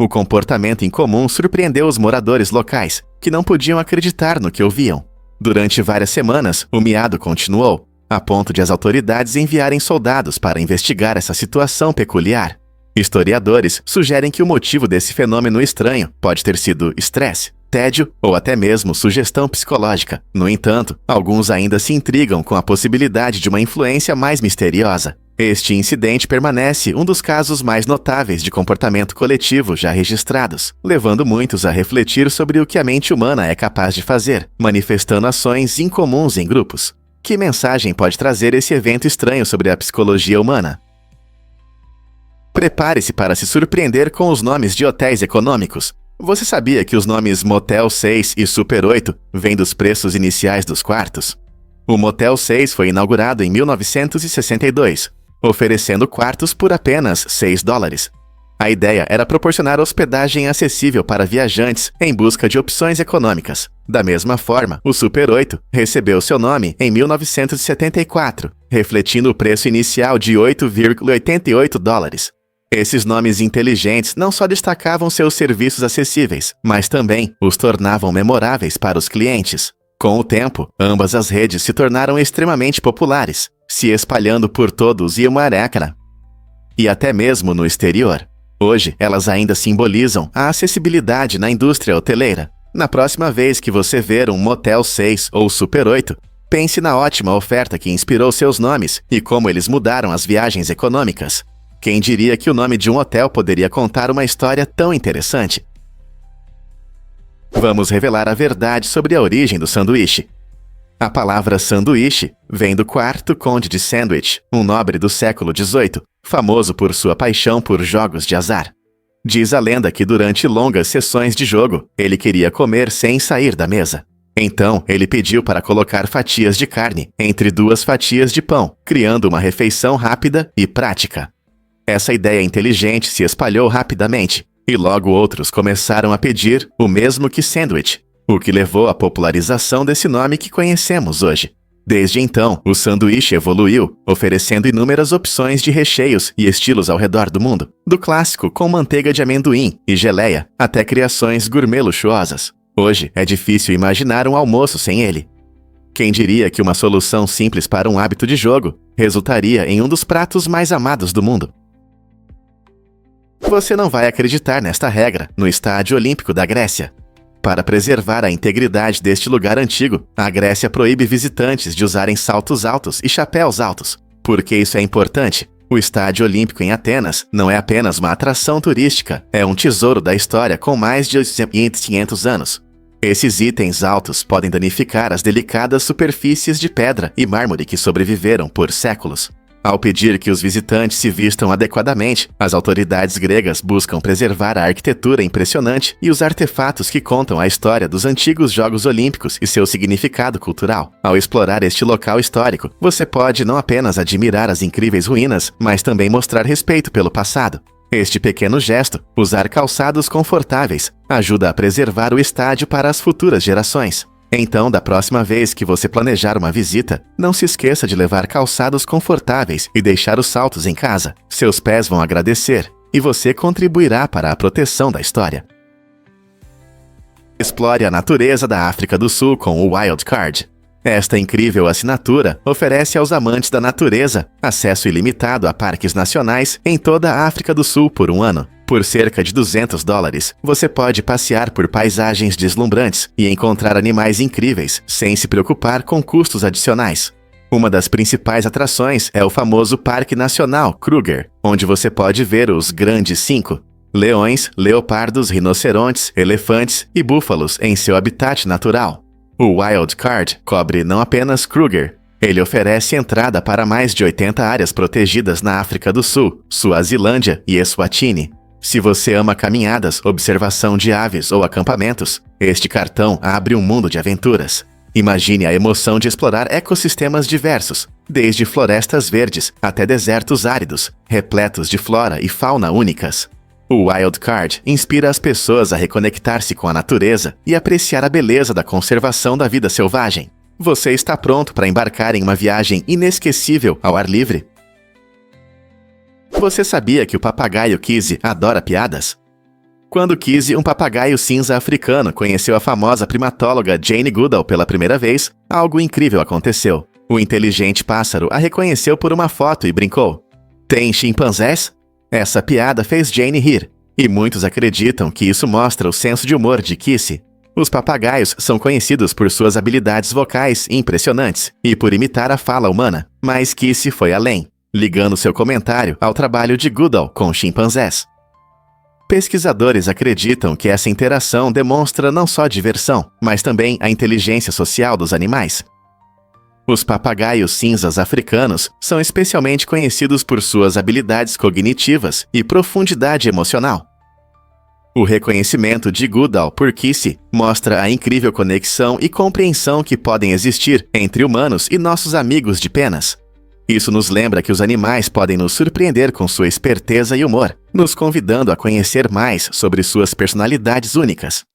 O comportamento incomum surpreendeu os moradores locais, que não podiam acreditar no que ouviam. Durante várias semanas, o miado continuou, a ponto de as autoridades enviarem soldados para investigar essa situação peculiar. Historiadores sugerem que o motivo desse fenômeno estranho pode ter sido estresse, tédio ou até mesmo sugestão psicológica. No entanto, alguns ainda se intrigam com a possibilidade de uma influência mais misteriosa. Este incidente permanece um dos casos mais notáveis de comportamento coletivo já registrados, levando muitos a refletir sobre o que a mente humana é capaz de fazer, manifestando ações incomuns em grupos. Que mensagem pode trazer esse evento estranho sobre a psicologia humana? Prepare-se para se surpreender com os nomes de hotéis econômicos. Você sabia que os nomes Motel 6 e Super 8 vêm dos preços iniciais dos quartos? O Motel 6 foi inaugurado em 1962, oferecendo quartos por apenas $6. A ideia era proporcionar hospedagem acessível para viajantes em busca de opções econômicas. Da mesma forma, o Super 8 recebeu seu nome em 1974, refletindo o preço inicial de $8,88. Esses nomes inteligentes não só destacavam seus serviços acessíveis, mas também os tornavam memoráveis para os clientes. Com o tempo, ambas as redes se tornaram extremamente populares, se espalhando por todo o Ziyamaracana e até mesmo no exterior. Hoje, elas ainda simbolizam a acessibilidade na indústria hoteleira. Na próxima vez que você ver um Motel 6 ou Super 8, pense na ótima oferta que inspirou seus nomes e como eles mudaram as viagens econômicas. Quem diria que o nome de um hotel poderia contar uma história tão interessante? Vamos revelar a verdade sobre a origem do sanduíche. A palavra sanduíche vem do quarto conde de Sandwich, um nobre do século XVIII, famoso por sua paixão por jogos de azar. Diz a lenda que durante longas sessões de jogo, ele queria comer sem sair da mesa. Então, ele pediu para colocar fatias de carne entre duas fatias de pão, criando uma refeição rápida e prática. Essa ideia inteligente se espalhou rapidamente, e logo outros começaram a pedir o mesmo que sandwich, o que levou à popularização desse nome que conhecemos hoje. Desde então, o sanduíche evoluiu, oferecendo inúmeras opções de recheios e estilos ao redor do mundo, do clássico com manteiga de amendoim e geleia, até criações gourmet luxuosas. Hoje, é difícil imaginar um almoço sem ele. Quem diria que uma solução simples para um hábito de jogo resultaria em um dos pratos mais amados do mundo? Você não vai acreditar nesta regra no Estádio Olímpico da Grécia. Para preservar a integridade deste lugar antigo, a Grécia proíbe visitantes de usarem saltos altos e chapéus altos. Por que isso é importante? O Estádio Olímpico em Atenas não é apenas uma atração turística, é um tesouro da história com mais de 500 anos. Esses itens altos podem danificar as delicadas superfícies de pedra e mármore que sobreviveram por séculos. Ao pedir que os visitantes se vistam adequadamente, as autoridades gregas buscam preservar a arquitetura impressionante e os artefatos que contam a história dos antigos Jogos Olímpicos e seu significado cultural. Ao explorar este local histórico, você pode não apenas admirar as incríveis ruínas, mas também mostrar respeito pelo passado. Este pequeno gesto, usar calçados confortáveis, ajuda a preservar o estádio para as futuras gerações. Então, da próxima vez que você planejar uma visita, não se esqueça de levar calçados confortáveis e deixar os saltos em casa. Seus pés vão agradecer, e você contribuirá para a proteção da história. Explore a natureza da África do Sul com o Wild Card. Esta incrível assinatura oferece aos amantes da natureza acesso ilimitado a parques nacionais em toda a África do Sul por um ano. Por cerca de $200, você pode passear por paisagens deslumbrantes e encontrar animais incríveis, sem se preocupar com custos adicionais. Uma das principais atrações é o famoso Parque Nacional Kruger, onde você pode ver os Grandes 5, leões, leopardos, rinocerontes, elefantes e búfalos em seu habitat natural. O Wild Card cobre não apenas Kruger, ele oferece entrada para mais de 80 áreas protegidas na África do Sul, Suazilândia e Eswatini. Se você ama caminhadas, observação de aves ou acampamentos, este cartão abre um mundo de aventuras. Imagine a emoção de explorar ecossistemas diversos, desde florestas verdes até desertos áridos, repletos de flora e fauna únicas. O Wild Card inspira as pessoas a reconectar-se com a natureza e apreciar a beleza da conservação da vida selvagem. Você está pronto para embarcar em uma viagem inesquecível ao ar livre? Você sabia que o papagaio Kizzy adora piadas? Quando Kizzy, um papagaio cinza africano, conheceu a famosa primatóloga Jane Goodall pela primeira vez, algo incrível aconteceu. O inteligente pássaro a reconheceu por uma foto e brincou: "Tem chimpanzés?" Essa piada fez Jane rir, e muitos acreditam que isso mostra o senso de humor de Kizzy. Os papagaios são conhecidos por suas habilidades vocais impressionantes e por imitar a fala humana, mas Kizzy foi além, ligando seu comentário ao trabalho de Goodall com chimpanzés. Pesquisadores acreditam que essa interação demonstra não só diversão, mas também a inteligência social dos animais. Os papagaios cinzas africanos são especialmente conhecidos por suas habilidades cognitivas e profundidade emocional. O reconhecimento de Goodall por Kizzy mostra a incrível conexão e compreensão que podem existir entre humanos e nossos amigos de penas. Isso nos lembra que os animais podem nos surpreender com sua esperteza e humor, nos convidando a conhecer mais sobre suas personalidades únicas.